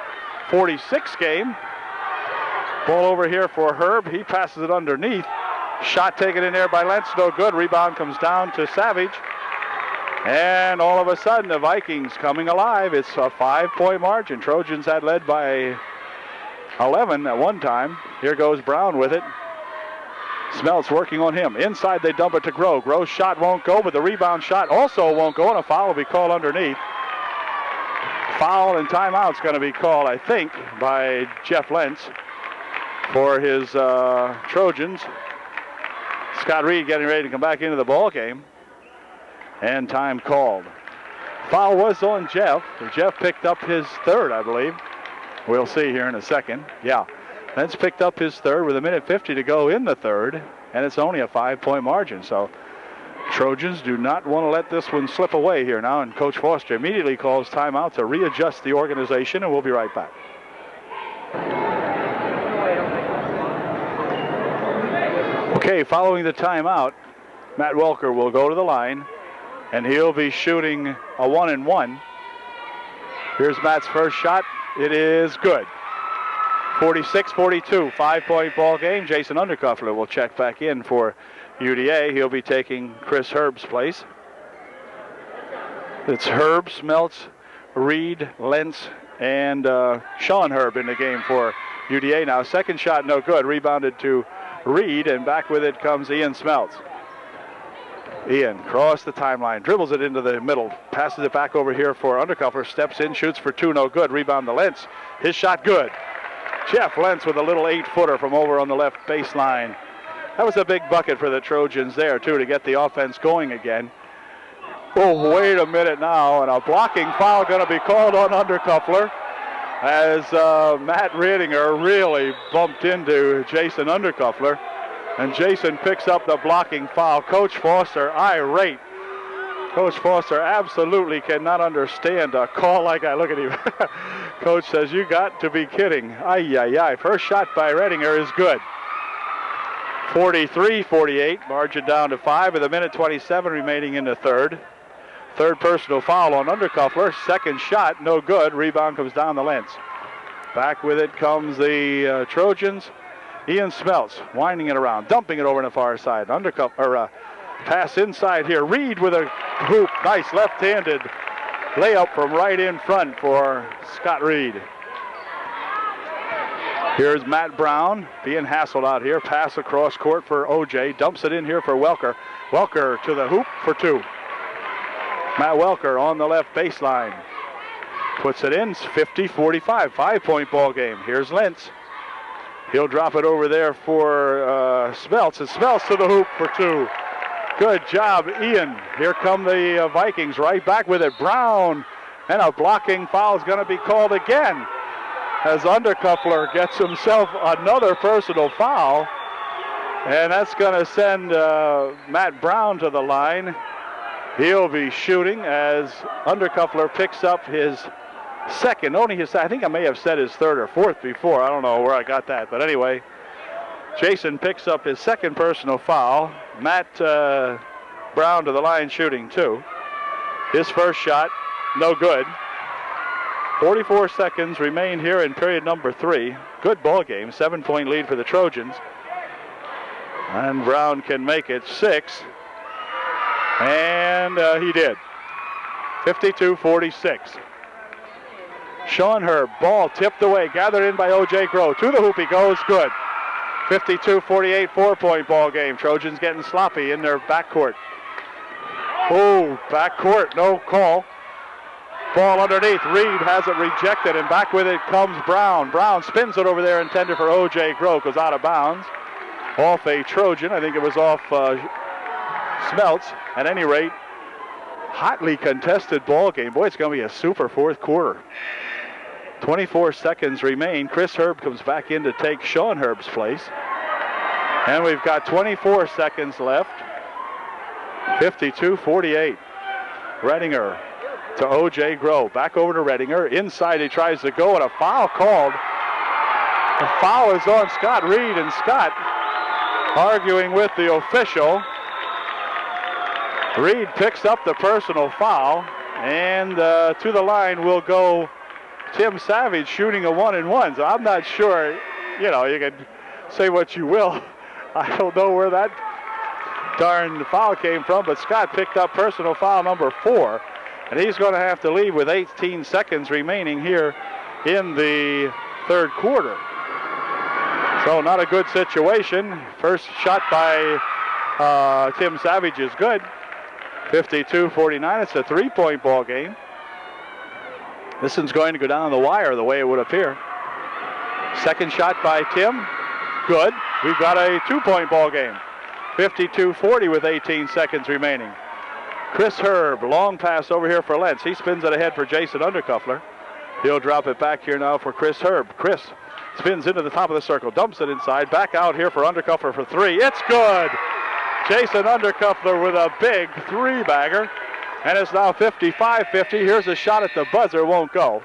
game. Ball over here for Herb. He passes it underneath. Shot taken in there by Lentz, no good. Rebound comes down to Savage. And all of a sudden, the Vikings coming alive. It's a 5-point margin. Trojans had led by 11 at one time. Here goes Brown with it. Smelts working on him. Inside they dump it to Groh. Groh's shot won't go, but the rebound shot also won't go, and a foul will be called underneath. Foul and timeout's going to be called, I think, by Jeff Lentz for his Trojans. Scott Reed getting ready to come back into the ball game. And time called. Foul was on Jeff. Jeff picked up his third, I believe. We'll see here in a second. Yeah, Lentz picked up his third with 1:50 to go in the third, and it's only a 5-point margin. So Trojans do not want to let this one slip away here now, and Coach Foster immediately calls timeout to readjust the organization, and we'll be right back. Okay, following the timeout, Matt Welker will go to the line, and he'll be shooting a 1-and-1. Here's Matt's first shot. It is good. 46-42, 5-point ball game. Jason Undercuffler will check back in for UDA. He'll be taking Chris Herb's place. It's Herb, Smelts, Reed, Lentz, and Sean Herb in the game for UDA now. Second shot no good. Rebounded to Reed, and back with it comes Ian Smelts. Ian cross the timeline, dribbles it into the middle, passes it back over here for Undercuffler, steps in, shoots for two, no good. Rebound to Lentz. His shot good. Jeff Lentz with a little 8-footer from over on the left baseline. That was a big bucket for the Trojans there, too, to get the offense going again. Oh, wait a minute now, and a blocking foul going to be called on Undercuffler as Matt Riedinger really bumped into Jason Undercuffler, and Jason picks up the blocking foul. Coach Foster irate. Coach Foster absolutely cannot understand a call like that. Look at him. Coach says, you got to be kidding. Ay. First shot by Riedinger is good. 43-48, margin down to 5 with 1:27 remaining in the third. Third personal foul on Undercuffler. Second shot, no good. Rebound comes down the Lentz. Back with it comes the Trojans. Ian Smelts winding it around, dumping it over on the far side. Pass inside here. Reed with a hoop. Nice left-handed layup from right in front for Scott Reed. Here's Matt Brown being hassled out here. Pass across court for OJ. Dumps it in here for Welker. Welker to the hoop for two. Matt Welker on the left baseline. Puts it in. 50-45. 5-point ball game. Here's Lentz. He'll drop it over there for Smelts. And Smelts to the hoop for two. Good job, Ian. Here come the Vikings right back with it. Brown, and a blocking foul is going to be called again as Undercuffler gets himself another personal foul. And that's going to send Matt Brown to the line. He'll be shooting as Undercuffler picks up his second. Only his, I think I may have said his third or fourth before. I don't know where I got that. But anyway, Jason picks up his second personal foul. Matt Brown to the line shooting two. His first shot, no good. 44 seconds remain here in period number 3. Good ball game, 7-point lead for the Trojans. And Brown can make it 6. And he did. 52-46. Sean Herb, ball tipped away, gathered in by O.J. Groh. To the hoop he goes, good. 52-48, 4-point ball game. Trojans getting sloppy in their backcourt. Oh, backcourt, no call. Ball underneath. Reed has it rejected, and back with it comes Brown. Brown spins it over there, intended for O.J. Groh, goes out of bounds. Off a Trojan. I think it was off Smelts. At any rate, hotly contested ball game. Boy, it's going to be a super fourth quarter. 24 seconds remain. Chris Herb comes back in to take Sean Herb's place. And we've got 24 seconds left. 52-48. Riedinger to O.J. Groh. Back over to Riedinger. Inside he tries to go, and a foul called. The foul is on Scott Reed, and Scott arguing with the official. Reed picks up the personal foul, and to the line will go Tim Savage, shooting a 1-and-1. So I'm not sure, you can say what you will. I don't know where that darn foul came from, but Scott picked up personal foul number 4, and he's going to have to leave with 18 seconds remaining here in the third quarter. So not a good situation. First shot by Tim Savage is good. 52-49. It's a 3-point ball game. This one's going to go down the wire the way it would appear. Second shot by Tim. Good. We've got a 2-point ball game. 52-40 with 18 seconds remaining. Chris Herb, long pass over here for Lentz. He spins it ahead for Jason Undercuffler. He'll drop it back here now for Chris Herb. Chris spins into the top of the circle, dumps it inside, back out here for Undercuffler for 3. It's good! Jason Undercuffler with a big 3-bagger. And it's now 55-50. Here's a shot at the buzzer, won't go.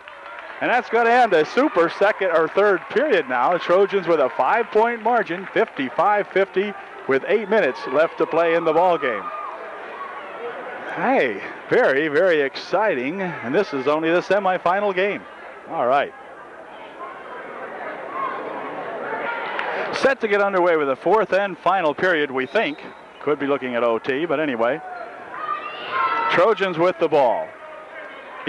And that's going to end a super second or third period now. The Trojans with a 5-point margin, 55-50 with 8 minutes left to play in the ball game. Hey, very, very exciting. And this is only the semifinal game. All right. Set to get underway with the fourth and final period, we think. Could be looking at OT, but anyway. Trojans with the ball.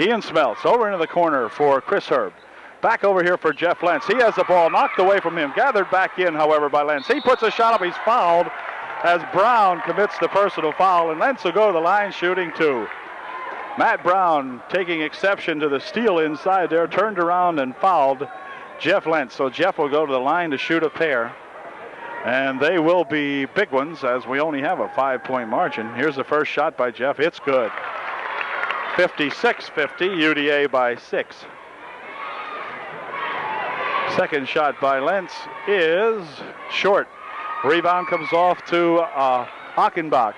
Ian Smeltz over into the corner for Chris Herb. Back over here for Jeff Lentz. He has the ball knocked away from him. Gathered back in, however, by Lentz. He puts a shot up. He's fouled as Brown commits the personal foul. And Lentz will go to the line shooting 2. Matt Brown taking exception to the steal inside there. Turned around and fouled Jeff Lentz. So Jeff will go to the line to shoot a pair. And they will be big ones as we only have a 5-point margin. Here's the first shot by Jeff. It's good. 56-50, UDA by 6. Second shot by Lentz is short. Rebound comes off to Achenbach.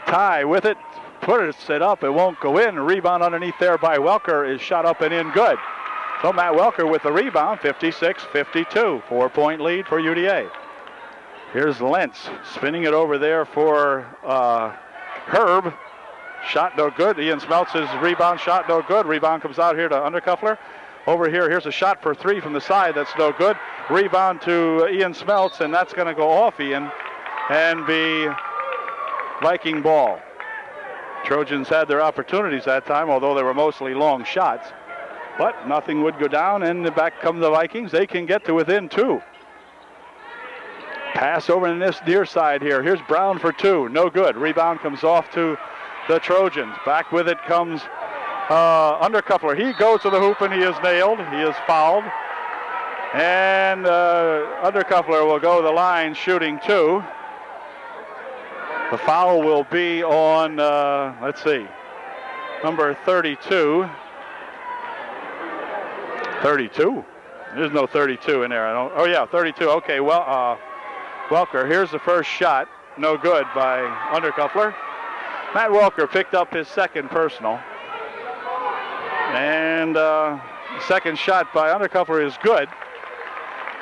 Ty with it, puts it up, it won't go in. Rebound underneath there by Welker is shot up and in, good. So Matt Welker with the rebound, 56-52, 4-point lead for UDA. Here's Lentz spinning it over there for Herb. Shot no good. Ian Smeltz's rebound shot no good. Rebound comes out here to Undercuffler. Over here, here's a shot for 3 from the side. That's no good. Rebound to Ian Smeltz, and that's going to go off Ian and be Viking ball. Trojans had their opportunities that time, although they were mostly long shots. But nothing would go down, and back come the Vikings. They can get to within 2. Pass over in this near side here. Here's Brown for 2. No good. Rebound comes off to the Trojans. Back with it comes Undercuffler. He goes to the hoop and he is nailed. He is fouled. And Undercuffler will go to the line shooting 2. The foul will be on, let's see, number 32. 32? There's no 32 in there. Oh, yeah, 32. Okay, well, Welker, here's the first shot. No good by Undercuffler. Matt Welker picked up his second personal. And second shot by Undercuffler is good.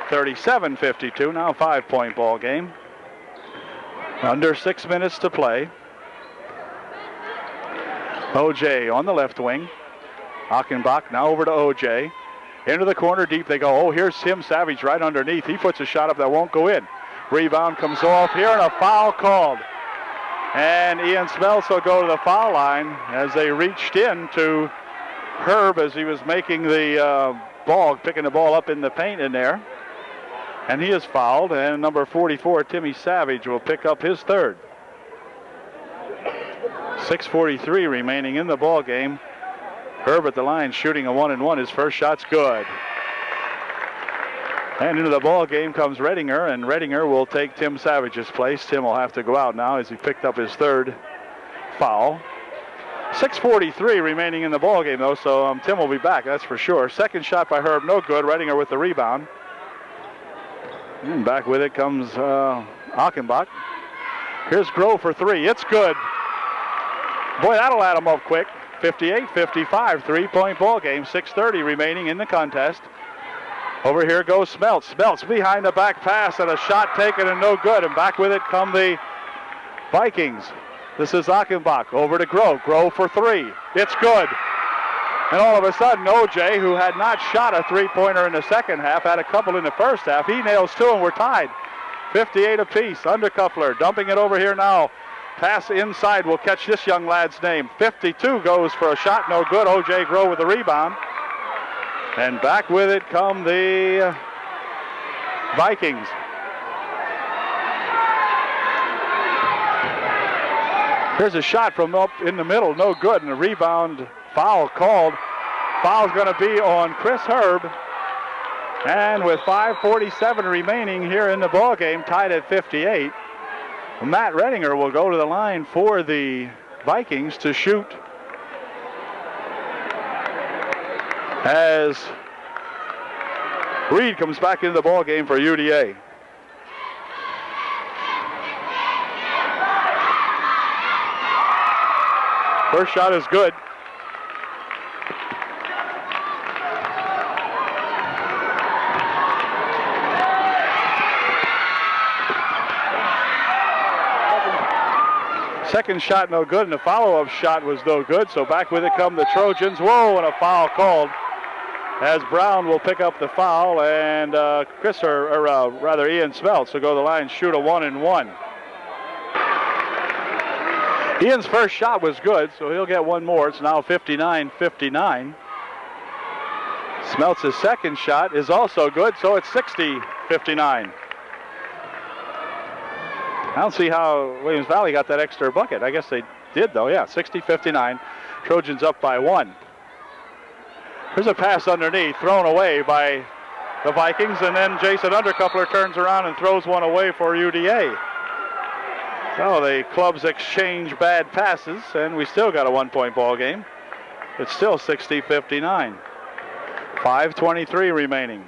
37-52, now 5-point ball game. Under 6 minutes to play. OJ on the left wing. Achenbach now over to OJ. Into the corner deep they go. Oh, here's Tim Savage right underneath. He puts a shot up that won't go in. Rebound comes off here and a foul called. And Ian Smeltz will go to the foul line as they reached in to Herb as he was making the ball, picking the ball up in the paint in there. And he is fouled, and number 44, Timmy Savage, will pick up his third. 6:43 remaining in the ball game. Herb at the line shooting a 1-and-1. His first shot's good. And into the ball game comes Redinger, and Redinger will take Tim Savage's place. Tim will have to go out now as he picked up his third foul. 6:43 remaining in the ball game, though, so Tim will be back, that's for sure. Second shot by Herb, no good. Redinger with the rebound. And back with it comes Achenbach. Here's Grove for 3. It's good. Boy, that'll add him up quick. 58-55, 3-point ball game. 6:30 remaining in the contest. Over here goes Smeltz. Smeltz behind the back pass and a shot taken and no good. And back with it come the Vikings. This is Achenbach over to Grove. Grove for 3. It's good. And all of a sudden, OJ, who had not shot a three-pointer in the second half, had a couple in the first half. He nails 2 and we're tied. 58 apiece. Undercuffler dumping it over here now. Pass inside will catch this young lad's name. 52 goes for a shot, no good. OJ Grove with the rebound. And back with it come the Vikings. Here's a shot from up in the middle, no good, and a rebound foul called. Foul's going to be on Chris Herb. And with 5:47 remaining here in the ball game, tied at 58, Matt Redinger will go to the line for the Vikings to shoot as Reed comes back into the ball game for UDA. First shot is good. Second shot no good, and the follow-up shot was no good, so back with it come the Trojans. Whoa, and a foul called as Brown will pick up the foul, and Ian Smeltz will go to the line and shoot a 1-and-1. Ian's first shot was good, so he'll get one more. It's now 59-59. Smeltz's second shot is also good, so it's 60-59. I don't see how Williams Valley got that extra bucket. I guess they did, though. Yeah, 60-59. Trojans up by one. Here's a pass underneath, thrown away by the Vikings, and then Jason Undercuffler turns around and throws one away for UDA. So the clubs exchange bad passes, and we still got a one-point ball game. It's still 60-59. 5:23 remaining.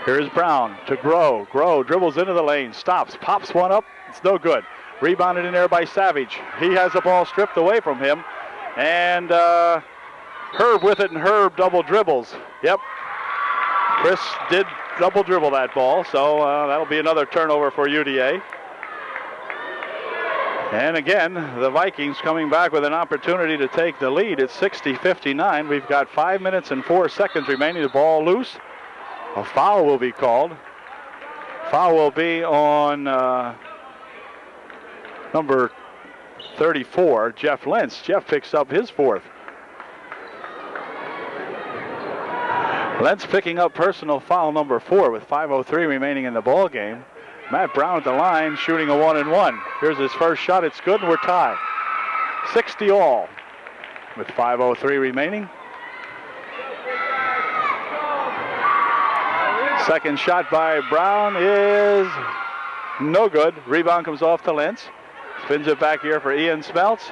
Here's Brown to Groh. Groh dribbles into the lane, stops, pops one up. It's no good. Rebounded in there by Savage. He has the ball stripped away from him, and Herb with it, and Herb double dribbles. Yep. Chris did double dribble that ball, so that'll be another turnover for UDA. And again, the Vikings coming back with an opportunity to take the lead. It's 60-59. We've got 5 minutes and 4 seconds remaining. The ball loose. A foul will be called. Foul will be on number 34, Jeff Lentz. Jeff picks up his fourth. Lentz picking up personal foul number 4 with 5:03 remaining in the ball game. Matt Brown at the line, shooting a 1-and-1. Here's his first shot. It's good, and we're tied. 60 all with 5:03 remaining. Second shot by Brown is no good. Rebound comes off to Lentz. Spins it back here for Ian Smeltz.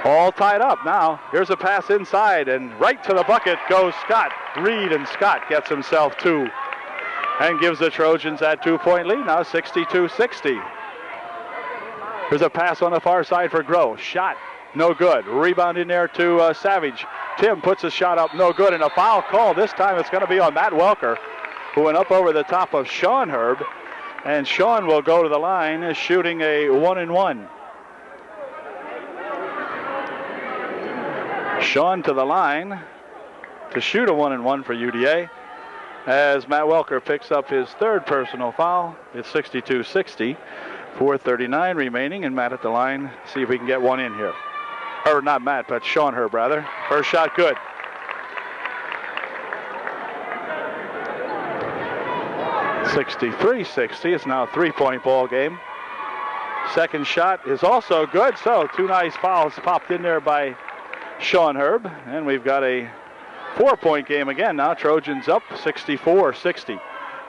All tied up now. Here's a pass inside, and right to the bucket goes Scott. Reed, and Scott gets himself two and gives the Trojans that 2-point lead, now 62-60. Here's a pass on the far side for Groh. Shot, no good. Rebound in there to Savage. Tim puts a shot up, no good, and a foul call. This time it's going to be on Matt Welker, who went up over the top of Sean Herb, and Sean will go to the line shooting a 1-and-1. Sean to the line to shoot a 1-and-1 for UDA. As Matt Welker picks up his third personal foul. It's 62-60, 4:39 remaining, and Matt at the line. See if we can get one in here. Or not Matt, but Sean Herb, rather. First shot good. (63-60). It's now a 3-point ball game. Second shot is also good, so two nice fouls popped in there by Sean Herb, and we've got a 4-point game again now. Trojans up 64-60.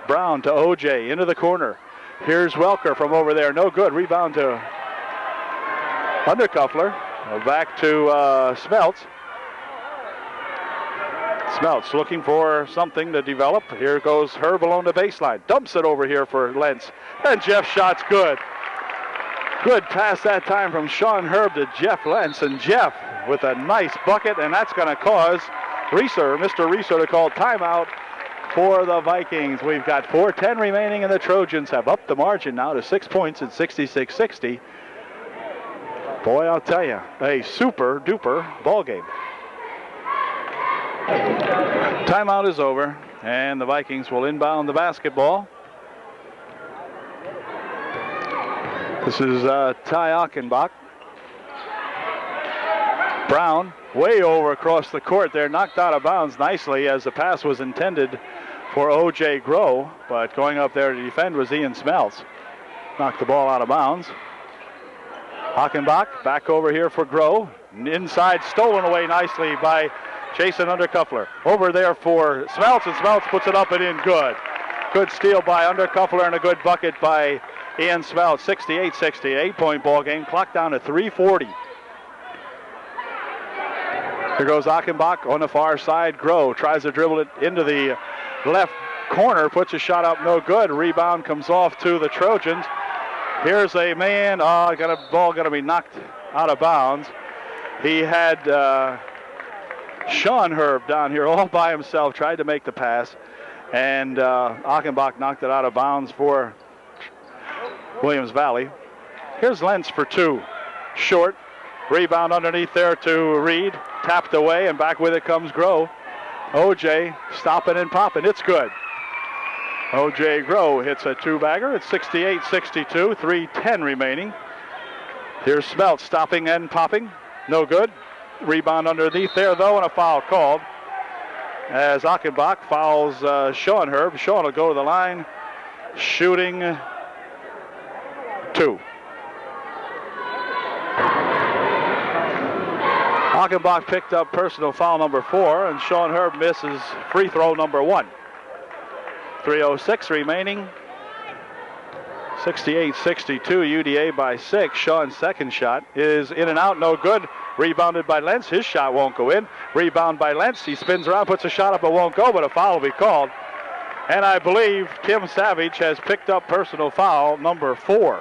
Brown to OJ into the corner. Here's Welker from over there. No good. Rebound to Undercuffler. Back to Smeltz. Smeltz looking for something to develop. Here goes Herb along the baseline. Dumps it over here for Lentz. And Jeff's shot's good. Good pass that time from Sean Herb to Jeff Lentz. And Jeff with a nice bucket, and that's going to cause Mr. Reeser to call timeout for the Vikings. We've got 4:10 remaining, and the Trojans have upped the margin now to 6 points at 66-60. Boy, I'll tell you, a super duper ball game. Timeout is over, and the Vikings will inbound the basketball. This is Ty Achenbach. Brown way over across the court there, knocked out of bounds nicely as the pass was intended for O.J. Grow, but going up there to defend was Ian Smelts. Knocked the ball out of bounds. Hockenbach back over here for Grow. Inside, stolen away nicely by Jason Undercuffler. Over there for Smelts, and Smelts puts it up and in good. Good steal by Undercuffler and a good bucket by Ian Smelts. 68-60, 8-point ball game. Clock down to 3:40. Here goes Achenbach on the far side. Grow tries to dribble it into the left corner, puts a shot up, no good. Rebound comes off to the Trojans. Here's a man, ball going to be knocked out of bounds. He had Sean Herb down here all by himself, tried to make the pass, and Achenbach knocked it out of bounds for Williams Valley. Here's Lentz for two. Short. Rebound underneath there to Reed. Tapped away, and back with it comes Grow. O.J. stopping and popping. It's good. O.J. Grow hits a two-bagger. It's 68-62, 3:10 remaining. Here's Smelts stopping and popping. No good. Rebound underneath there, though, and a foul called. As Achenbach fouls Sean Herb. Sean will go to the line, shooting two. Achenbach picked up personal foul number 4, and Sean Herb misses free throw number 1. 3:06 remaining. 68-62, UDA by 6. Sean's second shot is in and out, no good. Rebounded by Lentz. His shot won't go in. Rebound by Lentz. He spins around, puts a shot up, it won't go, but a foul will be called. And I believe Tim Savage has picked up personal foul number 4.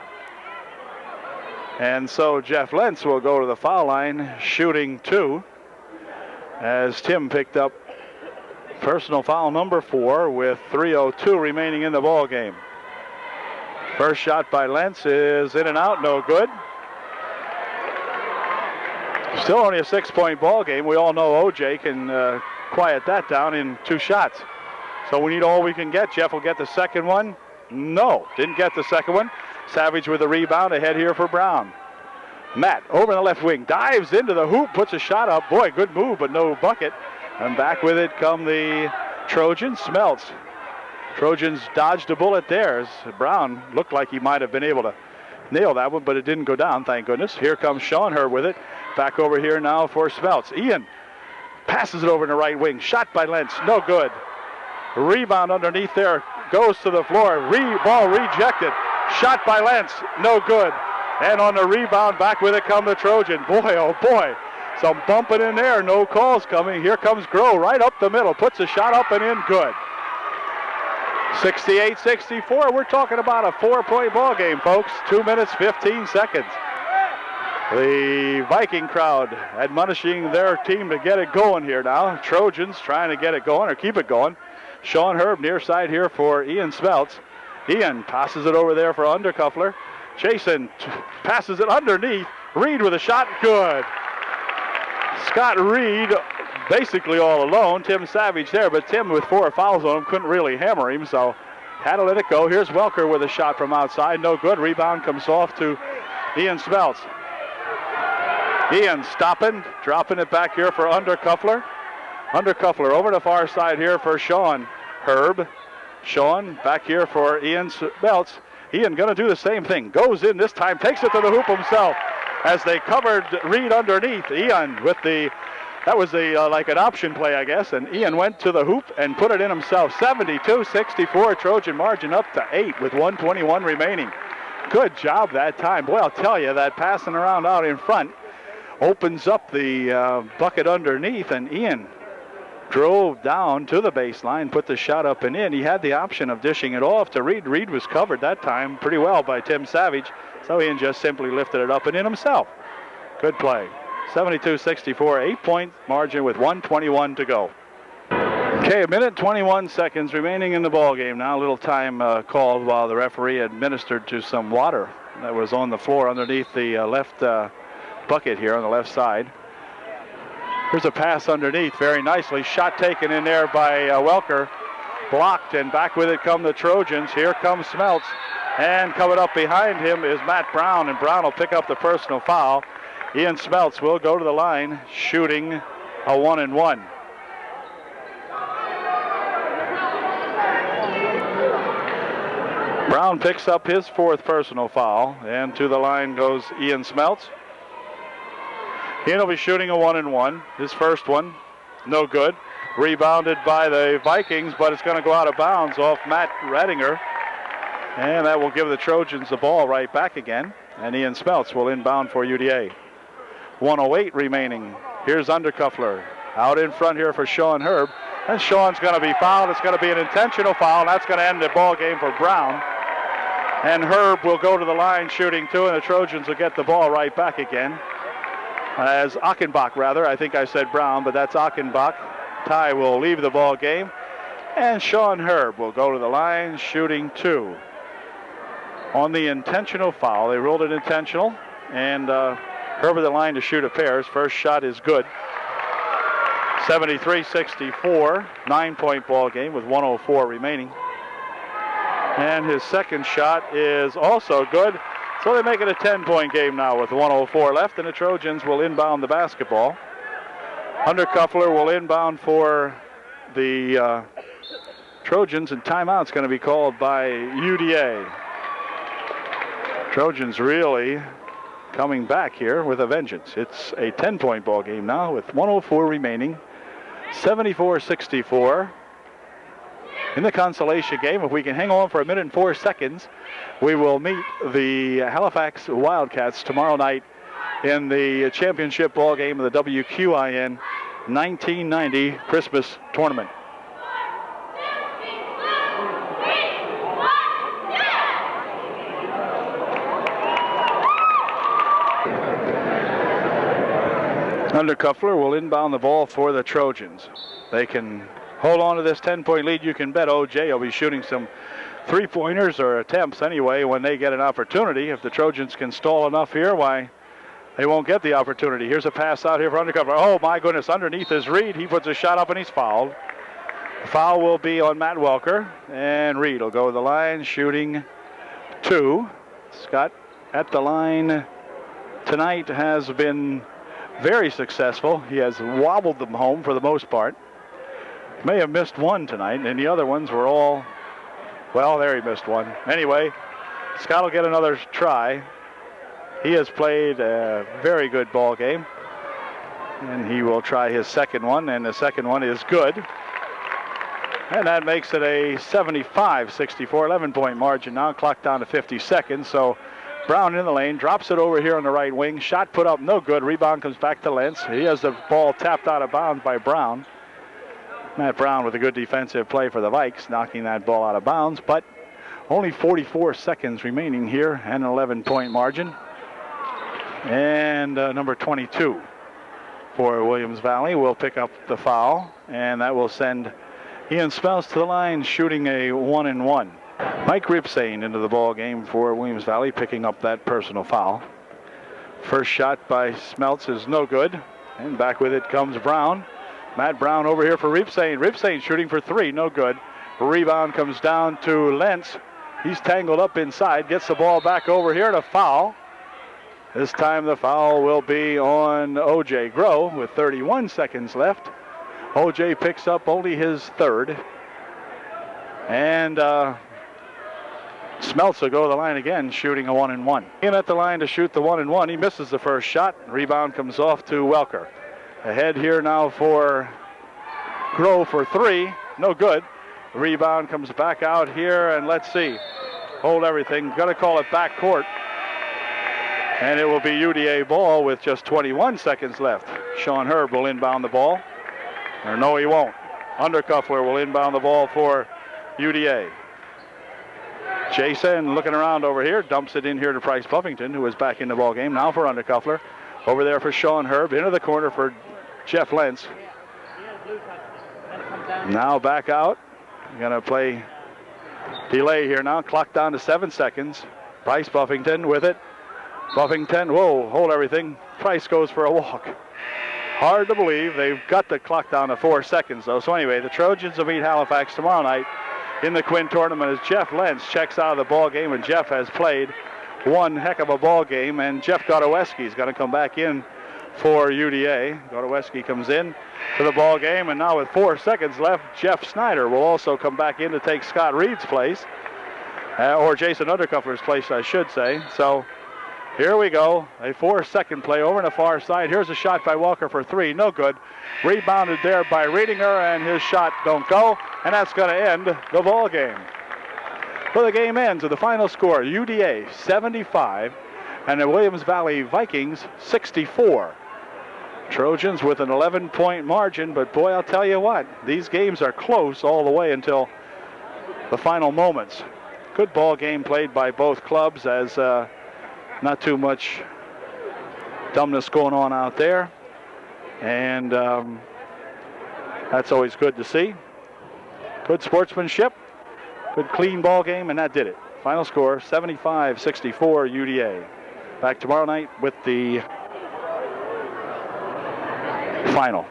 And so Jeff Lentz will go to the foul line, shooting 2, as Tim picked up personal foul number 4 with 3:02 remaining in the ball game. First shot by Lentz is in and out, no good. Still only a 6-point ball game. We all know O.J. can quiet that down in 2 shots. So we need all we can get. Jeff will get the second one. No, didn't get the second one. Savage with a rebound ahead here for Brown. Matt over the left wing, dives into the hoop, puts a shot up. Boy, good move, but no bucket. And back with it come the Trojans. Smelts. Trojans dodged a bullet there as Brown looked like he might have been able to nail that one, but it didn't go down, thank goodness. Here comes Sean Herb with it. Back over here now for Smelts. Ian passes it over in the right wing. Shot by Lentz, no good. Rebound underneath there, goes to the floor. Ball rejected. Shot by Lentz, no good. And on the rebound, back with it come the Trojan. Boy, oh boy, some bumping in there, no calls coming. Here comes Grow right up the middle, puts a shot up and in, good. 68-64, we're talking about a 4-point ball game, folks. 2 minutes, 15 seconds. The Viking crowd admonishing their team to get it going here now. Trojans trying to get it going or keep it going. Sean Herb near side here for Ian Smelts. Ian passes it over there for Undercuffler. Jason passes it underneath. Reed with a shot, good. Scott Reed basically all alone. Tim Savage there, but Tim with 4 fouls on him couldn't really hammer him, so had to let it go. Here's Welker with a shot from outside, no good. Rebound comes off to Ian Smelts. Ian stopping, dropping it back here for Undercuffler. Undercuffler over the far side here for Sean Herb. Sean back here for Ian Smelts. Ian going to do the same thing. Goes in this time, takes it to the hoop himself as they covered Reed underneath. Ian with the, that was like an option play, I guess, and Ian went to the hoop and put it in himself. 72-64, Trojan margin up to 8 with 1:21 remaining. Good job that time. Boy, I'll tell you, that passing around out in front opens up the bucket underneath, and Ian drove down to the baseline, put the shot up and in. He had the option of dishing it off to Reed. Reed was covered that time pretty well by Tim Savage, so Ian just simply lifted it up and in himself. Good play. 72-64, 8-point margin with 1:21 to go. Okay, 1:21 remaining in the ball game now. A little time called while the referee administered to some water that was on the floor underneath the left bucket here on the left side. Here's a pass underneath very nicely. Shot taken in there by Welker. Blocked, and back with it come the Trojans. Here comes Smelts. And coming up behind him is Matt Brown, and Brown will pick up the personal foul. Ian Smelts will go to the line, shooting a 1-and-1. Brown picks up his 4th personal foul, and to the line goes Ian Smeltz. He'll be shooting a 1-and-1. His first one, no good. Rebounded by the Vikings, but it's going to go out of bounds off Matt Redinger. And that will give the Trojans the ball right back again. And Ian Smeltz will inbound for UDA. 1:08 remaining. Here's Undercuffler out in front here for Sean Herb. And Sean's going to be fouled. It's going to be an intentional foul. And that's going to end the ball game for Brown. And Herb will go to the line shooting 2, and the Trojans will get the ball right back again. As Achenbach, rather. I think I said Brown, but that's Achenbach. Ty will leave the ball game. And Sean Herb will go to the line shooting 2. On the intentional foul, they ruled it intentional. And Herb at the line to shoot a pair. His first shot is good. 73-64, 9-point ball game with 1:04 remaining. And his second shot is also good. So they make it a 10-point game now with 1:04 left, and the Trojans will inbound the basketball. Undercuffler will inbound for the Trojans, and timeout's going to be called by UDA. Trojans really coming back here with a vengeance. It's a 10-point ball game now with 1:04 remaining. 74-64. In the consolation game, if we can hang on for 1 minute and 4 seconds, we will meet the Halifax Wildcats tomorrow night in the championship ball game of the WQIN 1990 Christmas tournament. Undercuffler will inbound the ball for the Trojans. They can hold on to this 10-point lead. You can bet OJ will be shooting some three-pointers or attempts anyway when they get an opportunity. If the Trojans can stall enough here, why, they won't get the opportunity. Here's a pass out here for Undercuffler. Oh, my goodness, underneath is Reed. He puts a shot up and he's fouled. The foul will be on Matt Welker, and Reed will go to the line shooting 2. Scott at the line tonight has been very successful. He has wobbled them home for the most part. May have missed one tonight, and the other ones were all, well, there he missed one. Anyway, Scott will get another try. He has played a very good ball game, and he will try his second one, and the second one is good. And that makes it a 75-64, 11-point margin now, clock down to 50 seconds. So Brown in the lane, drops it over here on the right wing. Shot put up, no good. Rebound comes back to Lentz. He has the ball tapped out of bounds by Brown. Matt Brown with a good defensive play for the Vikes, knocking that ball out of bounds. But only 44 seconds remaining here, and an 11-point margin. And number 22 for Williams Valley will pick up the foul, and that will send Ian Smeltz to the line, shooting a 1-and-1. Mike Ripsane into the ball game for Williams Valley, picking up that personal foul. First shot by Smeltz is no good, and back with it comes Brown. Matt Brown over here for Ripsane. Ripsane shooting for 3, no good. Rebound comes down to Lentz. He's tangled up inside, gets the ball back over here to foul. This time the foul will be on O.J. Groh with 31 seconds left. O.J. picks up only his 3rd. And Smeltz will go to the line again, shooting a 1-and-1. In at the line to shoot the 1-and-1. He misses the first shot. Rebound comes off to Welker. Ahead here now for Groh for 3. No good. Rebound comes back out here, and let's see. Hold everything. Going to call it back court. And it will be UDA ball with just 21 seconds left. Sean Herb will inbound the ball. Or no, he won't. Undercuffler will inbound the ball for UDA. Jason looking around over here, dumps it in here to Price Buffington, who is back in the ball game. Now for Undercuffler. Over there for Sean Herb. Into the corner for Jeff Lentz. Now back out. Going to play delay here now. Clock down to 7 seconds. Price Buffington with it. Buffington, whoa, hold everything. Price goes for a walk. Hard to believe. They've got the clock down to 4 seconds, though. So anyway, the Trojans will meet Halifax tomorrow night in the Quinn tournament as Jeff Lentz checks out of the ball game, and Jeff has played one heck of a ball game, and Jeff Godoweski is going to come back in for UDA. Godoweski comes in to the ball game, and now with 4 seconds left, Jeff Snyder will also come back in to take Scott Reed's place. or Jason Undercuffer's place, I should say. So here we go. A 4-second play over on the far side. Here's a shot by Walker for 3. No good. Rebounded there by Reedinger, and his shot don't go. And that's going to end the ball game. So the game ends with the final score, UDA 75 and the Williams Valley Vikings 64. Trojans with an 11-point margin, but boy, I'll tell you what, these games are close all the way until the final moments. Good ball game played by both clubs, as not too much dumbness going on out there, and that's always good to see. Good sportsmanship, good clean ball game, and that did it. Final score 75-64 UDA. Back tomorrow night with the final.